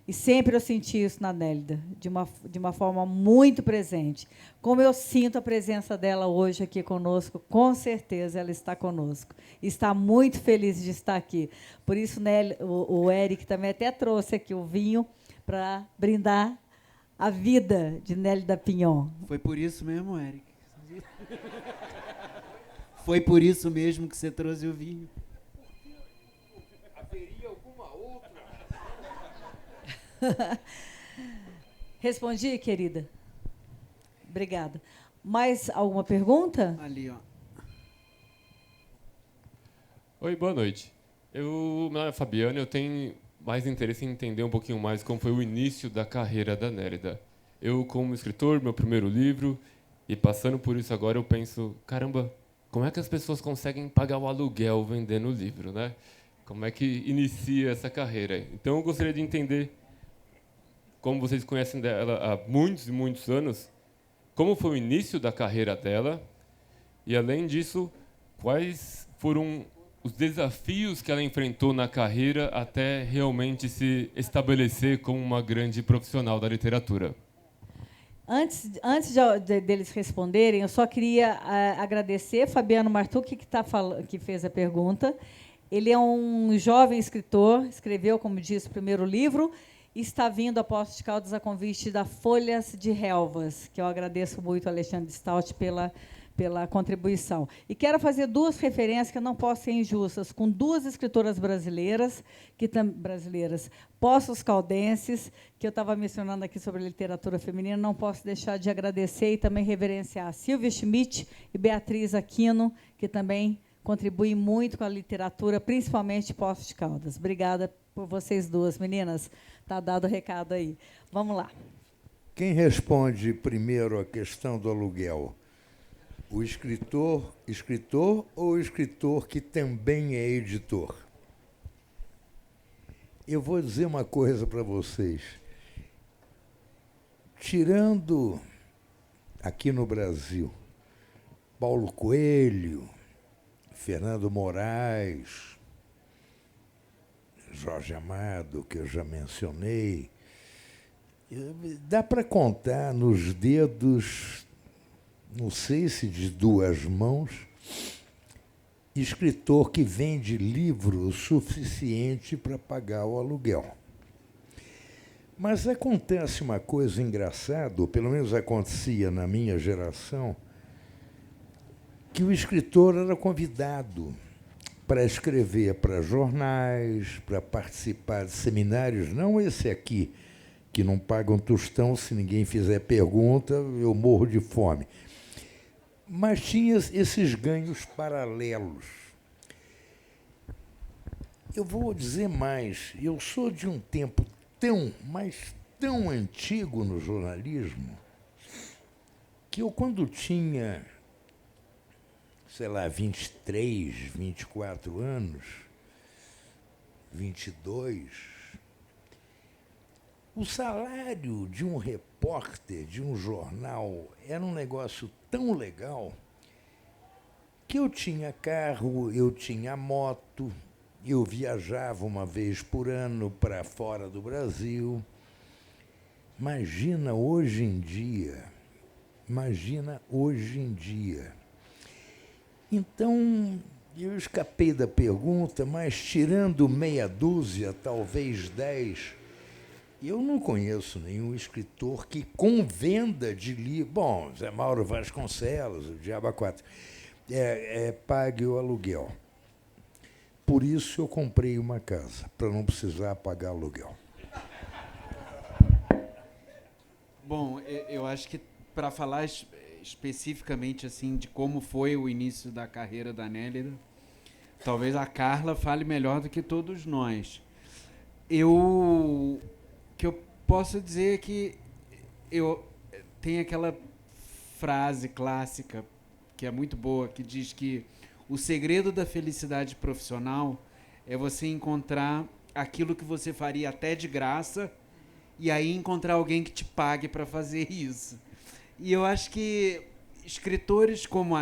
E sempre eu senti isso na Nélida, de uma forma muito presente. Como eu sinto a presença dela hoje aqui conosco, com certeza ela está conosco. E está muito feliz de estar aqui. Por isso, o Eric também até trouxe aqui o vinho para brindar a vida de Nélida Pinhon. Foi por isso mesmo, Eric? Foi por isso mesmo que você trouxe o vinho? Haveria alguma outra? Respondi, querida? Obrigada. Mais alguma pergunta? Ali, ó. Oi, boa noite. Meu nome é Fabiano, eu tenho mais interesse em entender um pouquinho mais como foi o início da carreira da Nélida. Eu, como escritor, meu primeiro livro, e passando por isso agora, eu penso, caramba, como é que as pessoas conseguem pagar o aluguel vendendo o livro, né? Como é que inicia essa carreira? Então, eu gostaria de entender, como vocês conhecem dela há muitos e muitos anos, como foi o início da carreira dela e, além disso, quais foram os desafios que ela enfrentou na carreira até realmente se estabelecer como uma grande profissional da literatura. Antes deles responderem, eu só queria agradecer Fabiano Martucci, que fez a pergunta. Ele é um jovem escritor, escreveu, como disse, o primeiro livro, e está vindo a Poços de Caldas a convite da Folhas de Relvas, que eu agradeço muito ao Alexandre Stout pela contribuição. E quero fazer duas referências que não posso ser injustas, com duas escritoras brasileiras, Poços Caldenses, que eu estava mencionando aqui sobre literatura feminina, não posso deixar de agradecer e também reverenciar Silvia Schmidt e Beatriz Aquino, que também contribuem muito com a literatura, principalmente Poços de Caldas. Obrigada por vocês duas, meninas. Está dado o recado aí. Vamos lá. Quem responde primeiro a questão do aluguel? O escritor ou o escritor que também é editor? eu vou dizer uma coisa para vocês. Tirando aqui no Brasil, Paulo Coelho, Fernando Moraes, Jorge Amado, que eu já mencionei, dá para contar nos dedos, não sei se de duas mãos, escritor que vende livro o suficiente para pagar o aluguel. Mas acontece uma coisa engraçada, ou pelo menos acontecia na minha geração, que o escritor era convidado para escrever para jornais, para participar de seminários, não esse aqui, que não paga um tostão, se ninguém fizer pergunta, eu morro de fome. Mas tinha esses ganhos paralelos. Eu vou dizer mais, eu sou de um tempo mas tão antigo no jornalismo, que eu, quando tinha, sei lá, 23, 24 anos, 22, o salário de um repórter de um jornal era um negócio tão legal que eu tinha carro, eu tinha moto, eu viajava uma vez por ano para fora do Brasil. Imagina hoje em dia. Então, eu escapei da pergunta, mas tirando meia dúzia, talvez 10, eu não conheço nenhum escritor que, com venda de livro... Bom, Zé Mauro Vasconcelos, o Diabo 4, pague o aluguel. Por isso eu comprei uma casa, para não precisar pagar aluguel. Bom, eu acho que para falar especificamente assim de como foi o início da carreira da Nélida, talvez a Carla fale melhor do que todos nós. O que eu posso dizer é que tem aquela frase clássica que é muito boa, que diz que o segredo da felicidade profissional é você encontrar aquilo que você faria até de graça e aí encontrar alguém que te pague para fazer isso. E eu acho que escritores como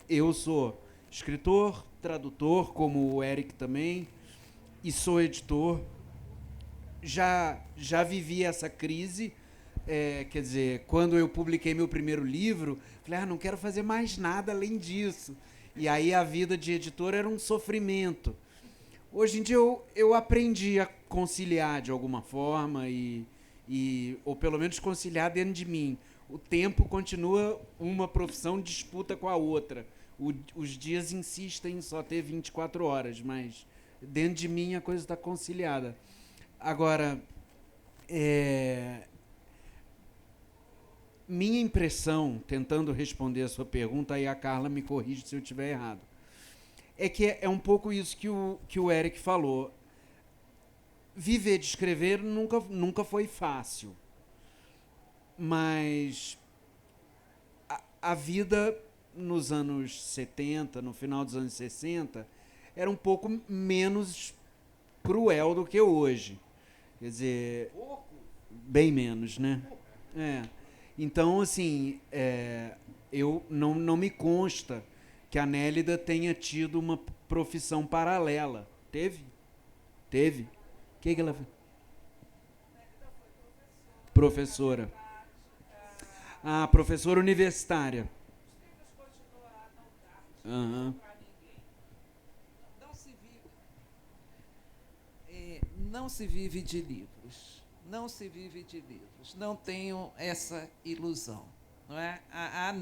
eu sou escritor, tradutor, como o Eric também, e sou editor. Já vivi essa crise. Quer dizer, quando eu publiquei meu primeiro livro, falei, não quero fazer mais nada além disso. E aí a vida de editor era um sofrimento. Hoje em dia eu aprendi a conciliar de alguma forma, ou pelo menos conciliar dentro de mim. O tempo continua uma profissão, disputa com a outra. Os dias insistem em só ter 24 horas, mas dentro de mim a coisa está conciliada. Agora, minha impressão, tentando responder a sua pergunta, aí a Carla me corrige se eu estiver errado, é que é um pouco isso que o Eric falou. Viver de escrever nunca foi fácil. Mas a vida nos anos 70, no final dos anos 60, era um pouco menos cruel do que hoje. Quer dizer, bem menos, né? Então, assim, eu não me consta que a Nélida tenha tido uma profissão paralela. Teve? Teve? O que ela fez? Professora. Professora universitária. Uhum. Não se vive de livros. Não se vive de livros. Não tenho essa ilusão. Não é? A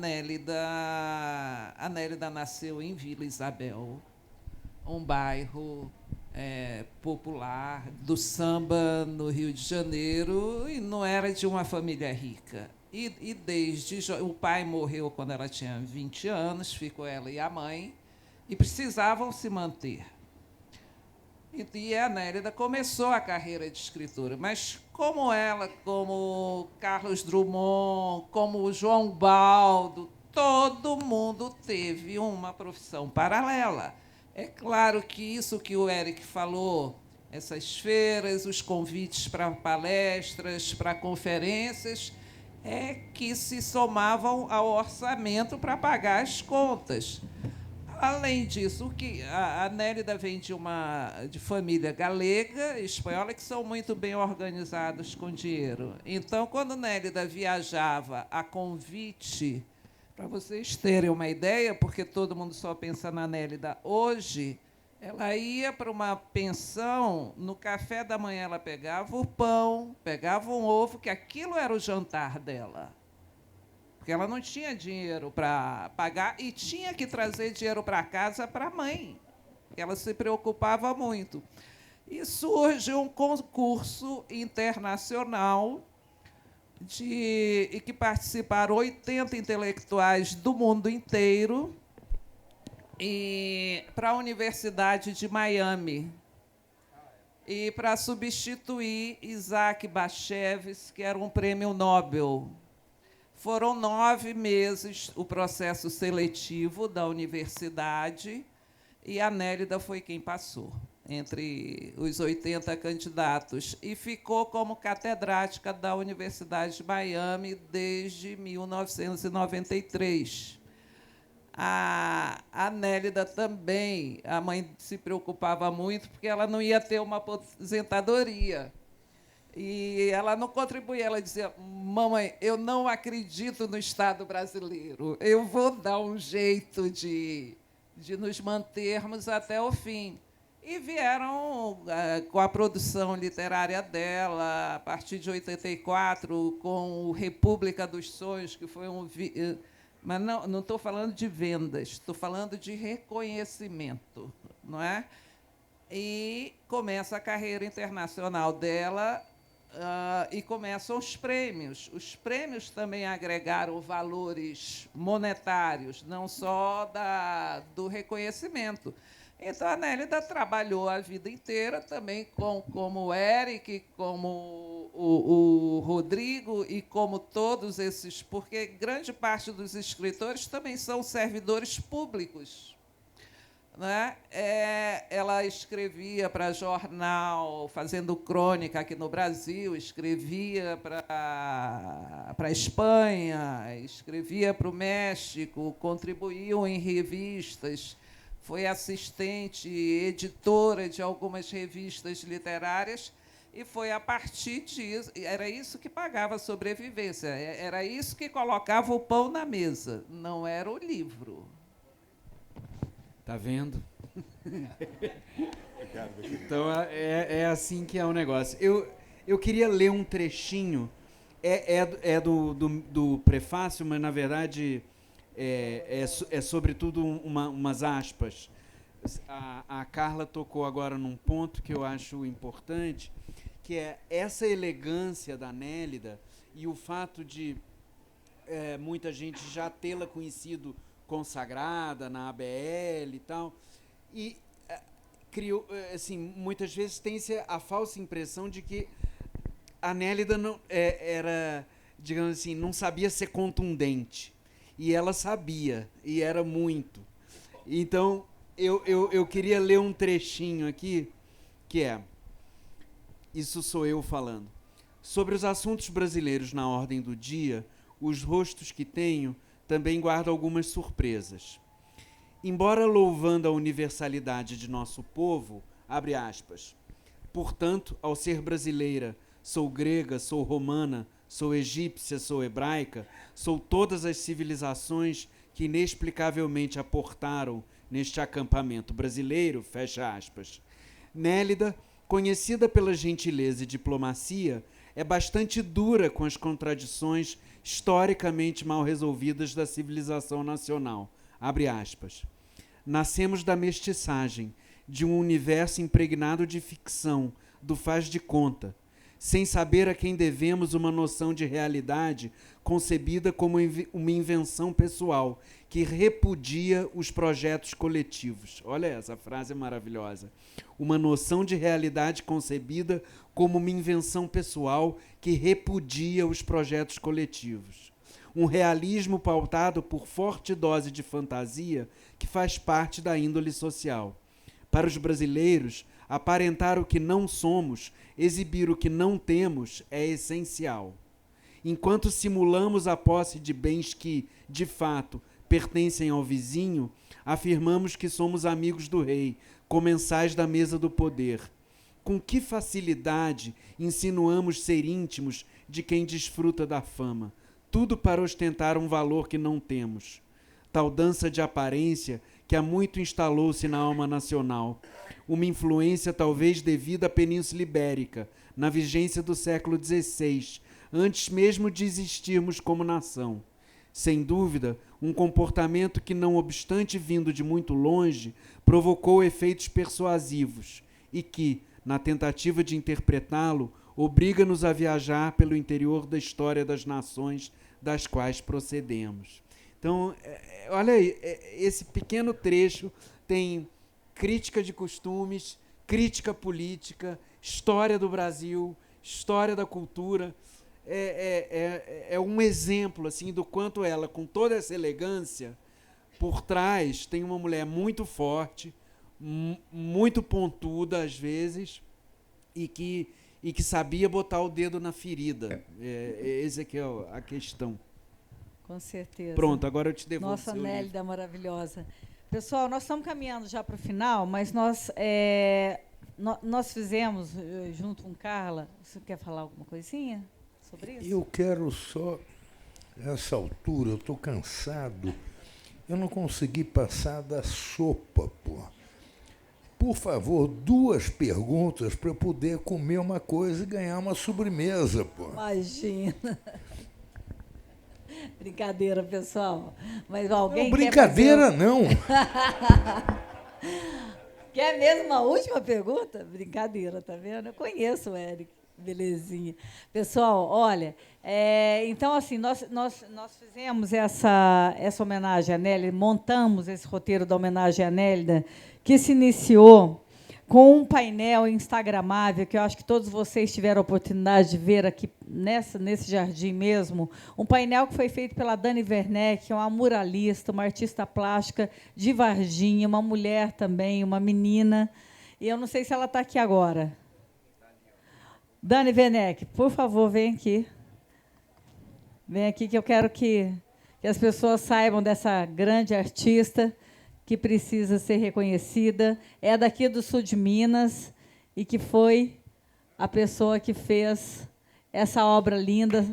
Nélida nasceu em Vila Isabel, um bairro popular do samba no Rio de Janeiro, e não era de uma família rica. E desde o pai morreu quando ela tinha 20 anos, ficou ela e a mãe, e precisavam se manter. E a Nélida começou a carreira de escritora, mas como ela, como Carlos Drummond, como João Baldo, todo mundo teve uma profissão paralela. É claro que isso que o Eric falou essas feiras, os convites para palestras, para conferências, que se somavam ao orçamento para pagar as contas. Além disso, a Nélida vem de família galega e espanhola, que são muito bem organizados com dinheiro. Então, quando Nélida viajava a convite, para vocês terem uma ideia, porque todo mundo só pensa na Nélida hoje, ela ia para uma pensão, no café da manhã ela pegava o pão, pegava um ovo, que aquilo era o jantar dela. Porque ela não tinha dinheiro para pagar e tinha que trazer dinheiro para casa para a mãe. Ela se preocupava muito. E surge um concurso internacional e que participaram 80 intelectuais do mundo inteiro para a Universidade de Miami. E para substituir Isaac Bashevis, que era um prêmio Nobel. Foram 9 meses o processo seletivo da universidade e a Nélida foi quem passou entre os 80 candidatos e ficou como catedrática da Universidade de Miami desde 1993. A Nélida também, a mãe se preocupava muito porque ela não ia ter uma aposentadoria. E ela não contribuía, ela dizia: mamãe, eu não acredito no Estado brasileiro, eu vou dar um jeito de nos mantermos até o fim. E vieram com a produção literária dela, a partir de 84, com o República dos Sonhos, que foi mas não estou falando de vendas, estou falando de reconhecimento, não é? E começa a carreira internacional dela. E começam os prêmios. Os prêmios também agregaram valores monetários, não só do reconhecimento. Então, a Nélida trabalhou a vida inteira também como o Eric, como o Rodrigo e como todos esses, porque grande parte dos escritores também são servidores públicos. Né? Ela escrevia para jornal, fazendo crônica aqui no Brasil, escrevia para a Espanha, escrevia para o México, contribuiu em revistas, foi assistente, editora de algumas revistas literárias, e foi a partir disso, era isso que pagava a sobrevivência, era isso que colocava o pão na mesa, não era o livro. Tá vendo? Então, é assim que é o negócio. Eu queria ler um trechinho, do prefácio, mas, na verdade, é sobretudo umas aspas. A Carla tocou agora num ponto que eu acho importante, que é essa elegância da Nélida e o fato de muita gente já tê-la conhecido consagrada na ABL e tal, e criou, assim, muitas vezes tem-se a falsa impressão de que a Nélida não era, digamos assim, não sabia ser contundente, e ela sabia, e era muito. Então, eu queria ler um trechinho aqui, que isso sou eu falando. Sobre os assuntos brasileiros na ordem do dia, os rostos que tenho também guarda algumas surpresas. Embora louvando a universalidade de nosso povo, abre aspas, portanto, ao ser brasileira, sou grega, sou romana, sou egípcia, sou hebraica, sou todas as civilizações que inexplicavelmente aportaram neste acampamento brasileiro, fecha aspas. Nélida, conhecida pela gentileza e diplomacia, é bastante dura com as contradições historicamente mal resolvidas da civilização nacional. Abre aspas. Nascemos da mestiçagem, de um universo impregnado de ficção, do faz de conta, sem saber a quem devemos uma noção de realidade concebida como uma invenção pessoal, que repudia os projetos coletivos. Olha essa frase maravilhosa. Uma noção de realidade concebida como uma invenção pessoal que repudia os projetos coletivos. Um realismo pautado por forte dose de fantasia que faz parte da índole social. Para os brasileiros, Aparentar o que não somos, exibir o que não temos, é essencial. Enquanto simulamos a posse de bens que, de fato, pertencem ao vizinho, afirmamos que somos amigos do rei, comensais da mesa do poder. Com que facilidade insinuamos ser íntimos de quem desfruta da fama, tudo para ostentar um valor que não temos. Tal dança de aparência que há muito instalou-se na alma nacional, uma influência talvez devida à Península Ibérica, na vigência do século XVI, antes mesmo de existirmos como nação. Sem dúvida, um comportamento que, não obstante vindo de muito longe, provocou efeitos persuasivos e que, na tentativa de interpretá-lo, obriga-nos a viajar pelo interior da história das nações das quais procedemos. Então, olha aí, esse pequeno trecho tem crítica de costumes, crítica política, história do Brasil, história da cultura. É um exemplo assim, do quanto ela, com toda essa elegância, por trás tem uma mulher muito forte, muito pontuda às vezes, e que sabia botar o dedo na ferida. Essa aqui é a questão. Com certeza. Pronto, agora eu te devolvo. Nossa, Nélida maravilhosa. Pessoal, nós estamos caminhando já para o final, mas nós fizemos, junto com Carla, você quer falar alguma coisinha sobre isso? Eu quero só, nessa altura, eu estou cansado, eu não consegui passar da sopa, pô. Por favor, 2 perguntas para eu poder comer uma coisa e ganhar uma sobremesa, pô. Imagina. Brincadeira, pessoal. Mas alguém não, brincadeira quer não. Quer mesmo uma última pergunta? Brincadeira, tá vendo? Eu conheço o Eric. Belezinha. Pessoal, olha, então, assim, nós fizemos essa homenagem à Nélida, montamos esse roteiro da homenagem à Nélida, que se iniciou com um painel instagramável, que eu acho que todos vocês tiveram a oportunidade de ver aqui nesse jardim mesmo, um painel que foi feito pela Dani Werneck, que é uma muralista, uma artista plástica de Varginha, uma mulher também, uma menina, e eu não sei se ela está aqui agora. Dani Werneck, por favor, vem aqui. Vem aqui que eu quero que as pessoas saibam dessa grande artista que precisa ser reconhecida. É daqui do sul de Minas e que foi a pessoa que fez essa obra linda.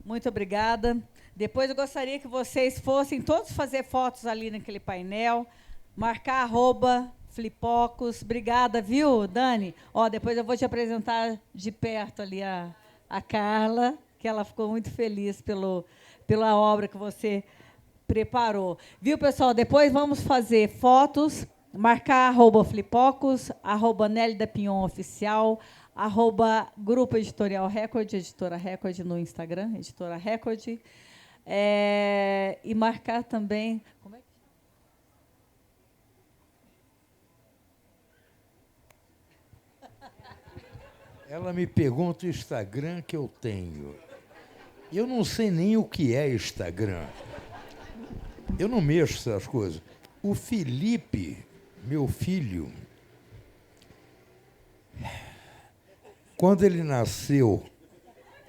Muito obrigada. Depois eu gostaria que vocês fossem todos fazer fotos ali naquele painel, marcar @Flipocos. Obrigada, viu, Dani? Depois eu vou te apresentar de perto ali a Carla, que ela ficou muito feliz pela obra que você preparou. Viu, pessoal? Depois vamos fazer fotos, marcar @Flipocos, @Nélida Pinhon Oficial, @Grupo Editorial Record, Editora Record no Instagram, Editora Record. E marcar também. Como é que... Ela me pergunta o Instagram que eu tenho. Eu não sei nem o que é Instagram. Eu não mexo essas coisas. O Felipe, meu filho, quando ele nasceu,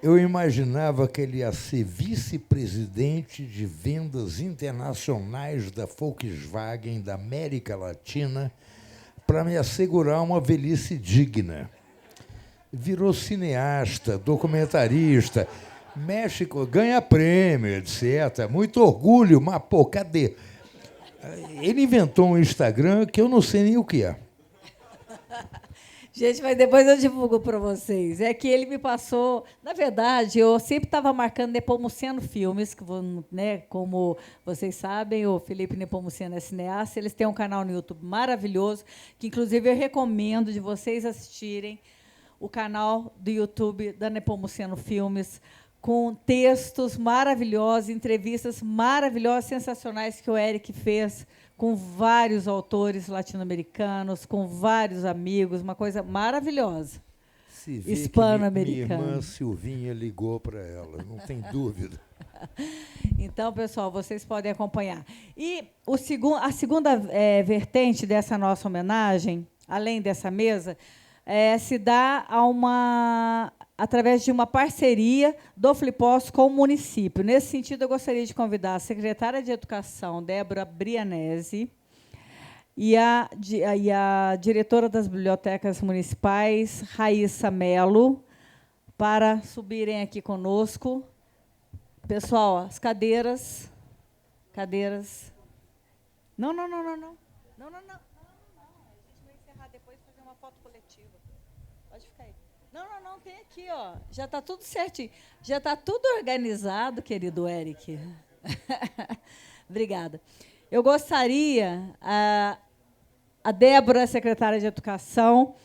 eu imaginava que ele ia ser vice-presidente de vendas internacionais da Volkswagen da América Latina para me assegurar uma velhice digna. Virou cineasta, documentarista, México, ganha prêmio, etc. Muito orgulho, mas, pô, cadê? Ele inventou um Instagram que eu não sei nem o que é. Gente, mas depois eu divulgo para vocês. É que ele me passou... Na verdade, eu sempre estava marcando Nepomuceno Filmes, que, né, como vocês sabem, o Felipe Nepomuceno é cineasta. Eles têm um canal no YouTube maravilhoso, que, inclusive, eu recomendo de vocês assistirem o canal do YouTube da Nepomuceno Filmes, com textos maravilhosos, entrevistas maravilhosas, sensacionais que o Eric fez com vários autores latino-americanos, com vários amigos, uma coisa maravilhosa. Se vê que minha hispano-americana. irmã Silvinha ligou para ela, não tem dúvida. Então, pessoal, vocês podem acompanhar. E a segunda vertente dessa nossa homenagem, além dessa mesa, se dá através de uma parceria do Flipos com o município. Nesse sentido, eu gostaria de convidar a secretária de Educação, Débora Brianese, e a diretora das bibliotecas municipais, Raíssa Mello, para subirem aqui conosco. Pessoal, as cadeiras. Não. Não. A gente vai encerrar depois e fazer uma foto coletiva. Pode ficar aí. Não, tem aqui, ó. Já está tudo certinho. Já está tudo organizado, querido Eric. Obrigada. Eu gostaria, a Débora, secretária de Educação,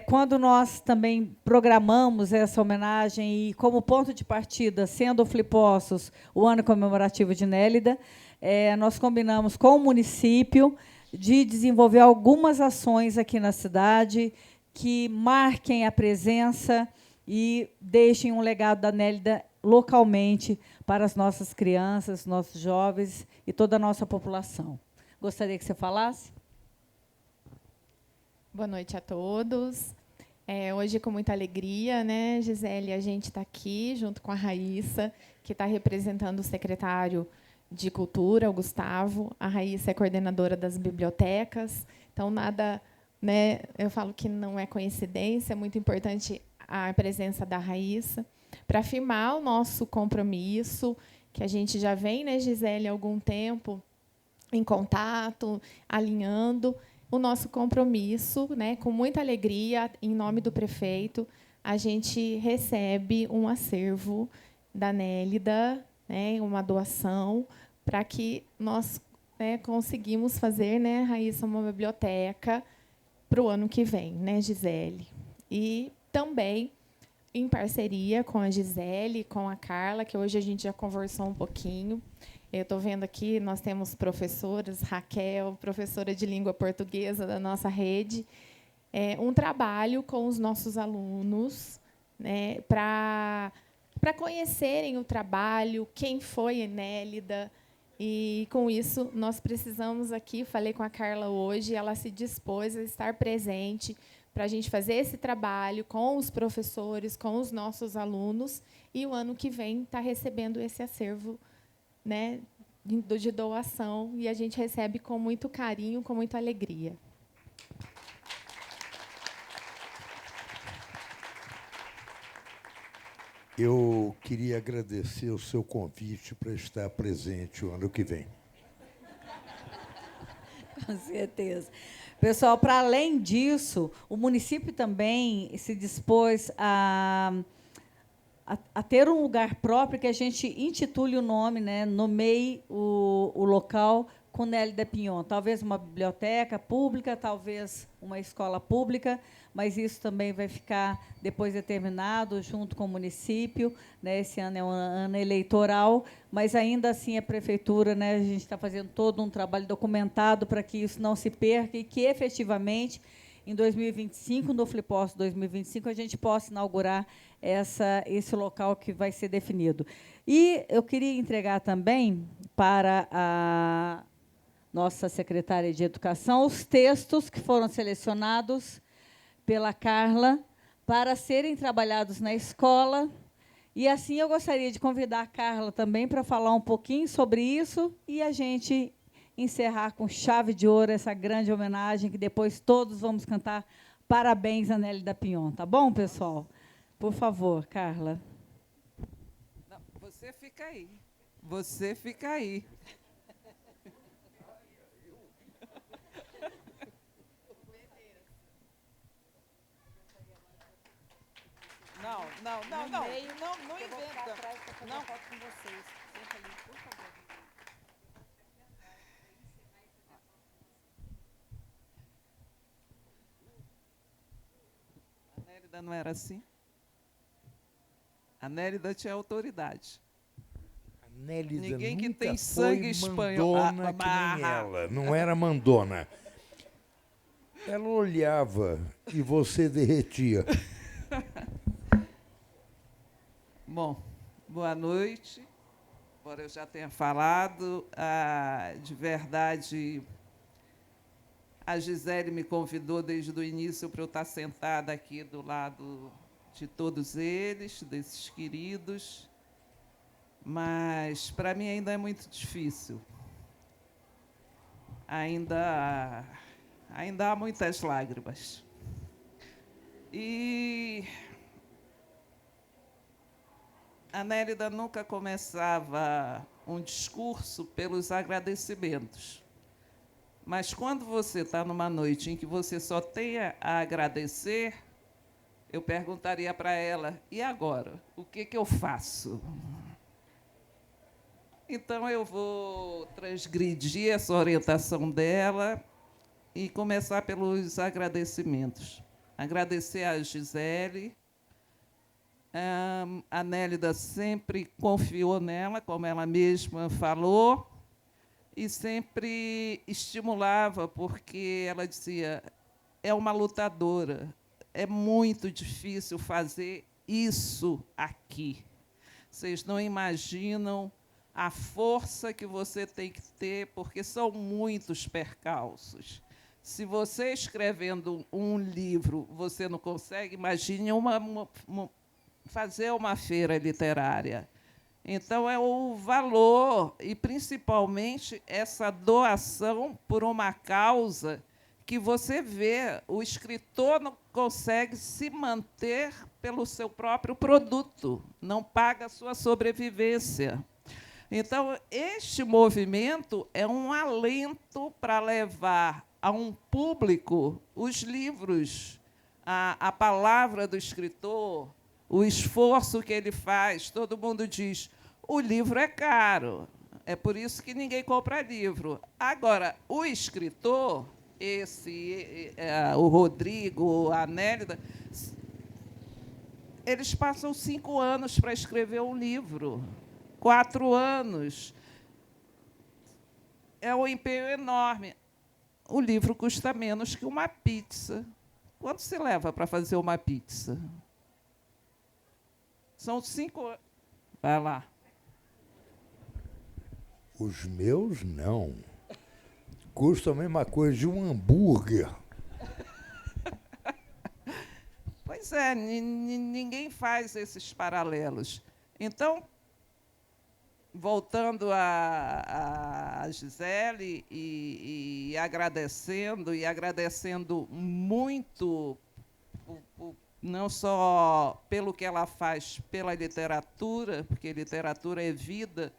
quando nós também programamos essa homenagem e, como ponto de partida, sendo o Flipos o ano comemorativo de Nélida, nós combinamos com o município de desenvolver algumas ações aqui na cidade que marquem a presença e deixem um legado da Nélida localmente para as nossas crianças, nossos jovens e toda a nossa população. Gostaria que você falasse? Boa noite a todos. Hoje, com muita alegria, né, Gisele, a gente está aqui junto com a Raíssa, que está representando o secretário de Cultura, o Gustavo. A Raíssa é coordenadora das bibliotecas. Então, nada, né, eu falo que não é coincidência, é muito importante a presença da Raíssa, para afirmar o nosso compromisso, que a gente já vem, né, Gisele, há algum tempo em contato, alinhando o nosso compromisso, né, com muita alegria, em nome do prefeito, a gente recebe um acervo da Nélida, né, uma doação, para que nós, né, conseguimos fazer, né, Raíssa, uma biblioteca para o ano que vem, né, Gisele? E também em parceria com a Gisele, com a Carla, que hoje a gente já conversou um pouquinho. Eu estou vendo aqui, nós temos professoras, Raquel, professora de língua portuguesa da nossa rede, um trabalho com os nossos alunos, né, para conhecerem o trabalho, quem foi a Nélida. E, com isso, nós precisamos aqui, falei com a Carla hoje, ela se dispôs a estar presente para a gente fazer esse trabalho com os professores, com os nossos alunos, e o ano que vem está recebendo esse acervo, né, de doação, e a gente recebe com muito carinho, com muita alegria. Eu queria agradecer o seu convite para estar presente o ano que vem. Com certeza. Pessoal, para além disso, o município também se dispôs a ter um lugar próprio que a gente intitule o nome, né, nomeie o local com Nélida Pinhon. Talvez uma biblioteca pública, talvez uma escola pública, mas isso também vai ficar depois determinado junto com o município, né? Esse ano é um ano eleitoral, mas ainda assim a prefeitura, né, a gente está fazendo todo um trabalho documentado para que isso não se perca e que, efetivamente, em 2025, no Flipos 2025, a gente possa inaugurar esse local que vai ser definido. E eu queria entregar também para a nossa secretária de Educação os textos que foram selecionados pela Carla para serem trabalhados na escola. E, assim, eu gostaria de convidar a Carla também para falar um pouquinho sobre isso e a gente encerrar com chave de ouro essa grande homenagem, que depois todos vamos cantar parabéns a Nélida Pinhon. Tá bom, pessoal? Por favor, Carla. Não, você fica aí. Você fica aí. Não inventa. Não. Foto com vocês. Senta ali, por favor. A Nélida não era assim? A Nélida tinha autoridade. A Nélida Ninguém que nunca tem foi sangue espanhol. mandona que nem ela. Não era mandona. Ela olhava e você derretia. Bom, boa noite. Embora eu já tenha falado, de verdade, a Gisele me convidou desde o início para eu estar sentada aqui do lado de todos eles, desses queridos, mas para mim ainda é muito difícil. Ainda há muitas lágrimas. E a Nélida nunca começava um discurso pelos agradecimentos. Mas quando você está numa noite em que você só tem a agradecer, eu perguntaria para ela, e agora? O que eu faço? Então, eu vou transgredir essa orientação dela e começar pelos agradecimentos. Agradecer a Gisele. A Nélida sempre confiou nela, como ela mesma falou, e sempre estimulava, porque ela dizia, é uma lutadora, é muito difícil fazer isso aqui. Vocês não imaginam a força que você tem que ter, porque são muitos percalços. Se você escrevendo um livro, você não consegue, imagine fazer uma feira literária. Então, é o valor, e principalmente essa doação por uma causa que você vê, o escritor não consegue se manter pelo seu próprio produto, não paga a sua sobrevivência. Então, este movimento é um alento para levar a um público os livros, a palavra do escritor, o esforço que ele faz. Todo mundo diz, o livro é caro, é por isso que ninguém compra livro. Agora, o escritor, o Rodrigo, a Nélida, eles passam 5 anos para escrever um livro, 4 anos. É um empenho enorme. O livro custa menos que uma pizza. Quanto se leva para fazer uma pizza? São 5 anos. Vai lá. Os meus, não. Custa a mesma coisa de um hambúrguer. Pois é, ninguém faz esses paralelos. Então, voltando a Gisele e agradecendo muito, não só pelo que ela faz pela literatura, porque literatura é vida,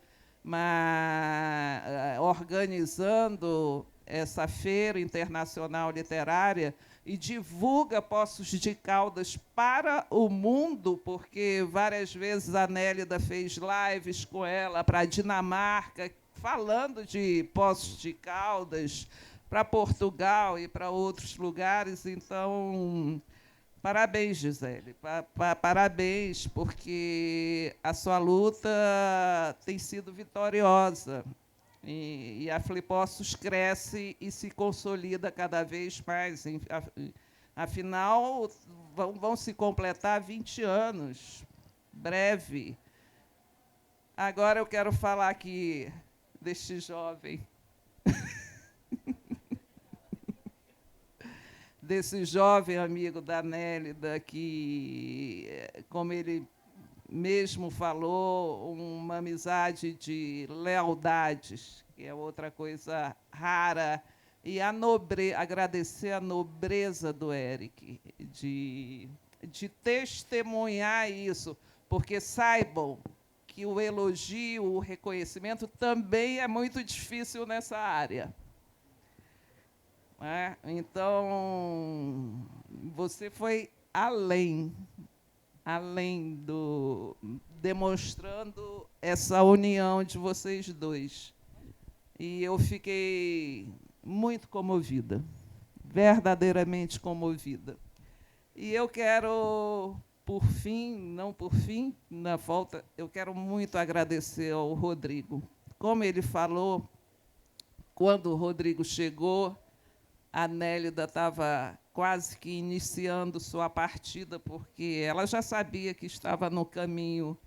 mas organizando essa Feira Internacional Literária e divulga Poços de Caldas para o mundo, porque várias vezes a Nélida fez lives com ela para a Dinamarca, falando de Poços de Caldas, para Portugal e para outros lugares. Então, parabéns, Gisele. Parabéns, porque a sua luta tem sido vitoriosa. E a Flipossos cresce e se consolida cada vez mais. Afinal, vão se completar 20 anos, breve. Agora eu quero falar aqui deste jovem, desse jovem amigo da Nélida, que, como ele mesmo falou, uma amizade de lealdades, que é outra coisa rara, e agradecer a nobreza do Eric, de testemunhar isso, porque saibam que o elogio, o reconhecimento também é muito difícil nessa área. Então, você foi além demonstrando essa união de vocês dois. E eu fiquei muito comovida, verdadeiramente comovida. E eu quero, na volta, eu quero muito agradecer ao Rodrigo. Como ele falou, quando o Rodrigo chegou, a Nélida estava quase que iniciando sua partida, porque ela já sabia que estava no caminho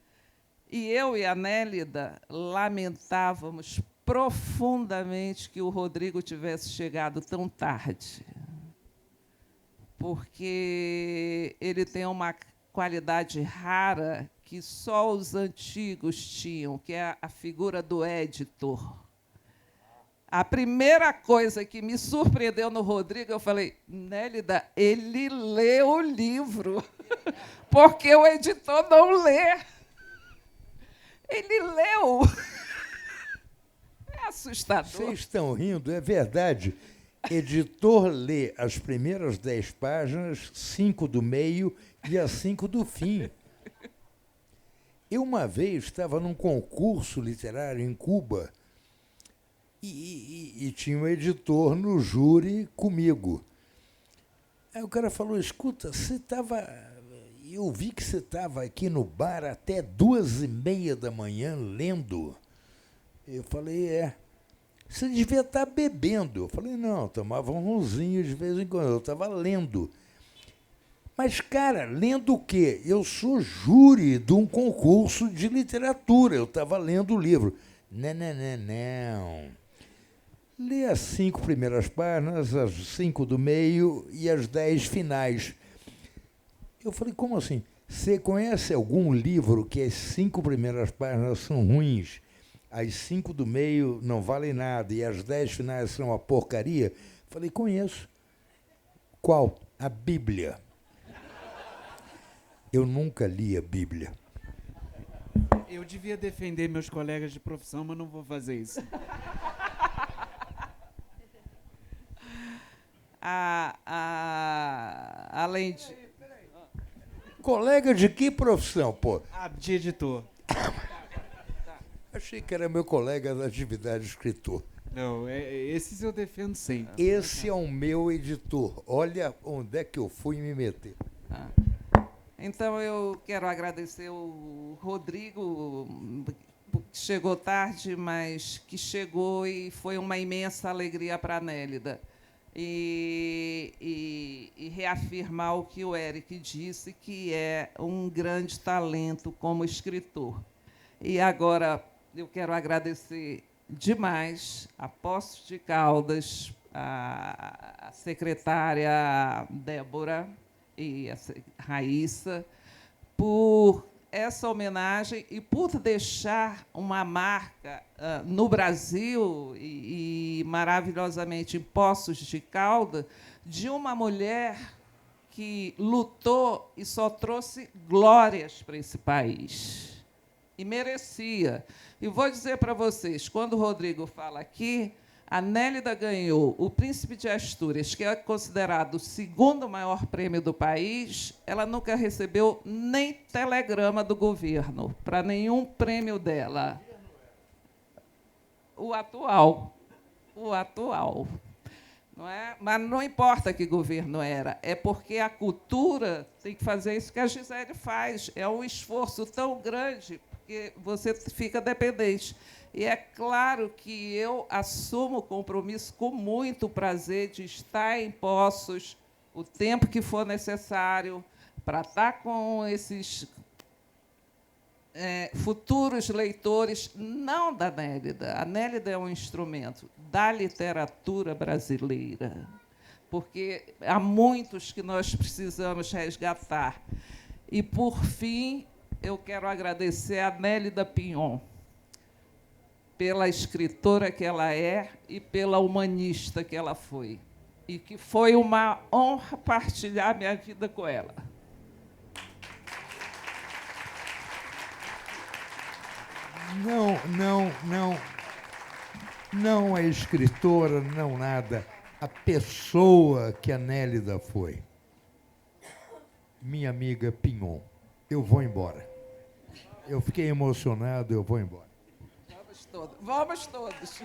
E eu e a Nélida lamentávamos profundamente que o Rodrigo tivesse chegado tão tarde, porque ele tem uma qualidade rara que só os antigos tinham, que é a figura do editor. A primeira coisa que me surpreendeu no Rodrigo, eu falei, Nélida, ele lê o livro, porque o editor não lê. Ele leu. É assustador. Vocês estão rindo, é verdade. Editor lê as primeiras 10 páginas, 5 do meio e as 5 do fim. Eu, uma vez, estava num concurso literário em Cuba e tinha um editor no júri comigo. Aí o cara falou, escuta, você estava... Eu vi que você estava aqui no bar até 2h30 da manhã lendo. Eu falei, é. Você devia estar bebendo. Eu falei, não, tomava um ronzinho de vez em quando. Eu estava lendo. Mas, cara, lendo o quê? Eu sou júri de um concurso de literatura. Eu estava lendo o livro. Não. Lê as 5 primeiras páginas, as 5 do meio e as 10 finais. Eu falei, como assim? Você conhece algum livro que as 5 primeiras páginas são ruins, as 5 do meio não valem nada e as 10 finais são uma porcaria? Eu falei, conheço. Qual? A Bíblia. Eu nunca li a Bíblia. Eu devia defender meus colegas de profissão, mas não vou fazer isso. Além de... Colega de que profissão, pô? De editor. Achei que era meu colega da atividade de escritor. Não, esses eu defendo sempre. Esse é o meu editor. Olha onde é que eu fui me meter. Então, eu quero agradecer o Rodrigo, que chegou tarde, mas que chegou e foi uma imensa alegria para a Nélida. E reafirmar o que o Eric disse, que é um grande talento como escritor. E agora eu quero agradecer demais a Poços de Caldas, a secretária Débora e a Raíssa, por essa homenagem e por deixar uma marca no Brasil e maravilhosamente em Poços de Caldas, de uma mulher que lutou e só trouxe glórias para esse país. E merecia. E vou dizer para vocês, quando o Rodrigo fala aqui, a Nélida ganhou o Príncipe de Astúrias, que é considerado o 2º maior prêmio do país. Ela nunca recebeu nem telegrama do governo para nenhum prêmio dela. O atual. Não é? Mas não importa que governo era, é porque a cultura tem que fazer isso que a Gisele faz. É um esforço tão grande, porque você fica dependente. E é claro que eu assumo o compromisso com muito prazer de estar em Poços o tempo que for necessário para estar com esses futuros leitores, não da Nélida. A Nélida é um instrumento da literatura brasileira, porque há muitos que nós precisamos resgatar. E, por fim, eu quero agradecer a Nélida Pinhon, pela escritora que ela é e pela humanista que ela foi. E que foi uma honra partilhar minha vida com ela. Não a escritora, não nada. A pessoa que a Nélida foi. Minha amiga Pinhon. Eu vou embora. Eu fiquei emocionado, eu vou embora. Vamos todos.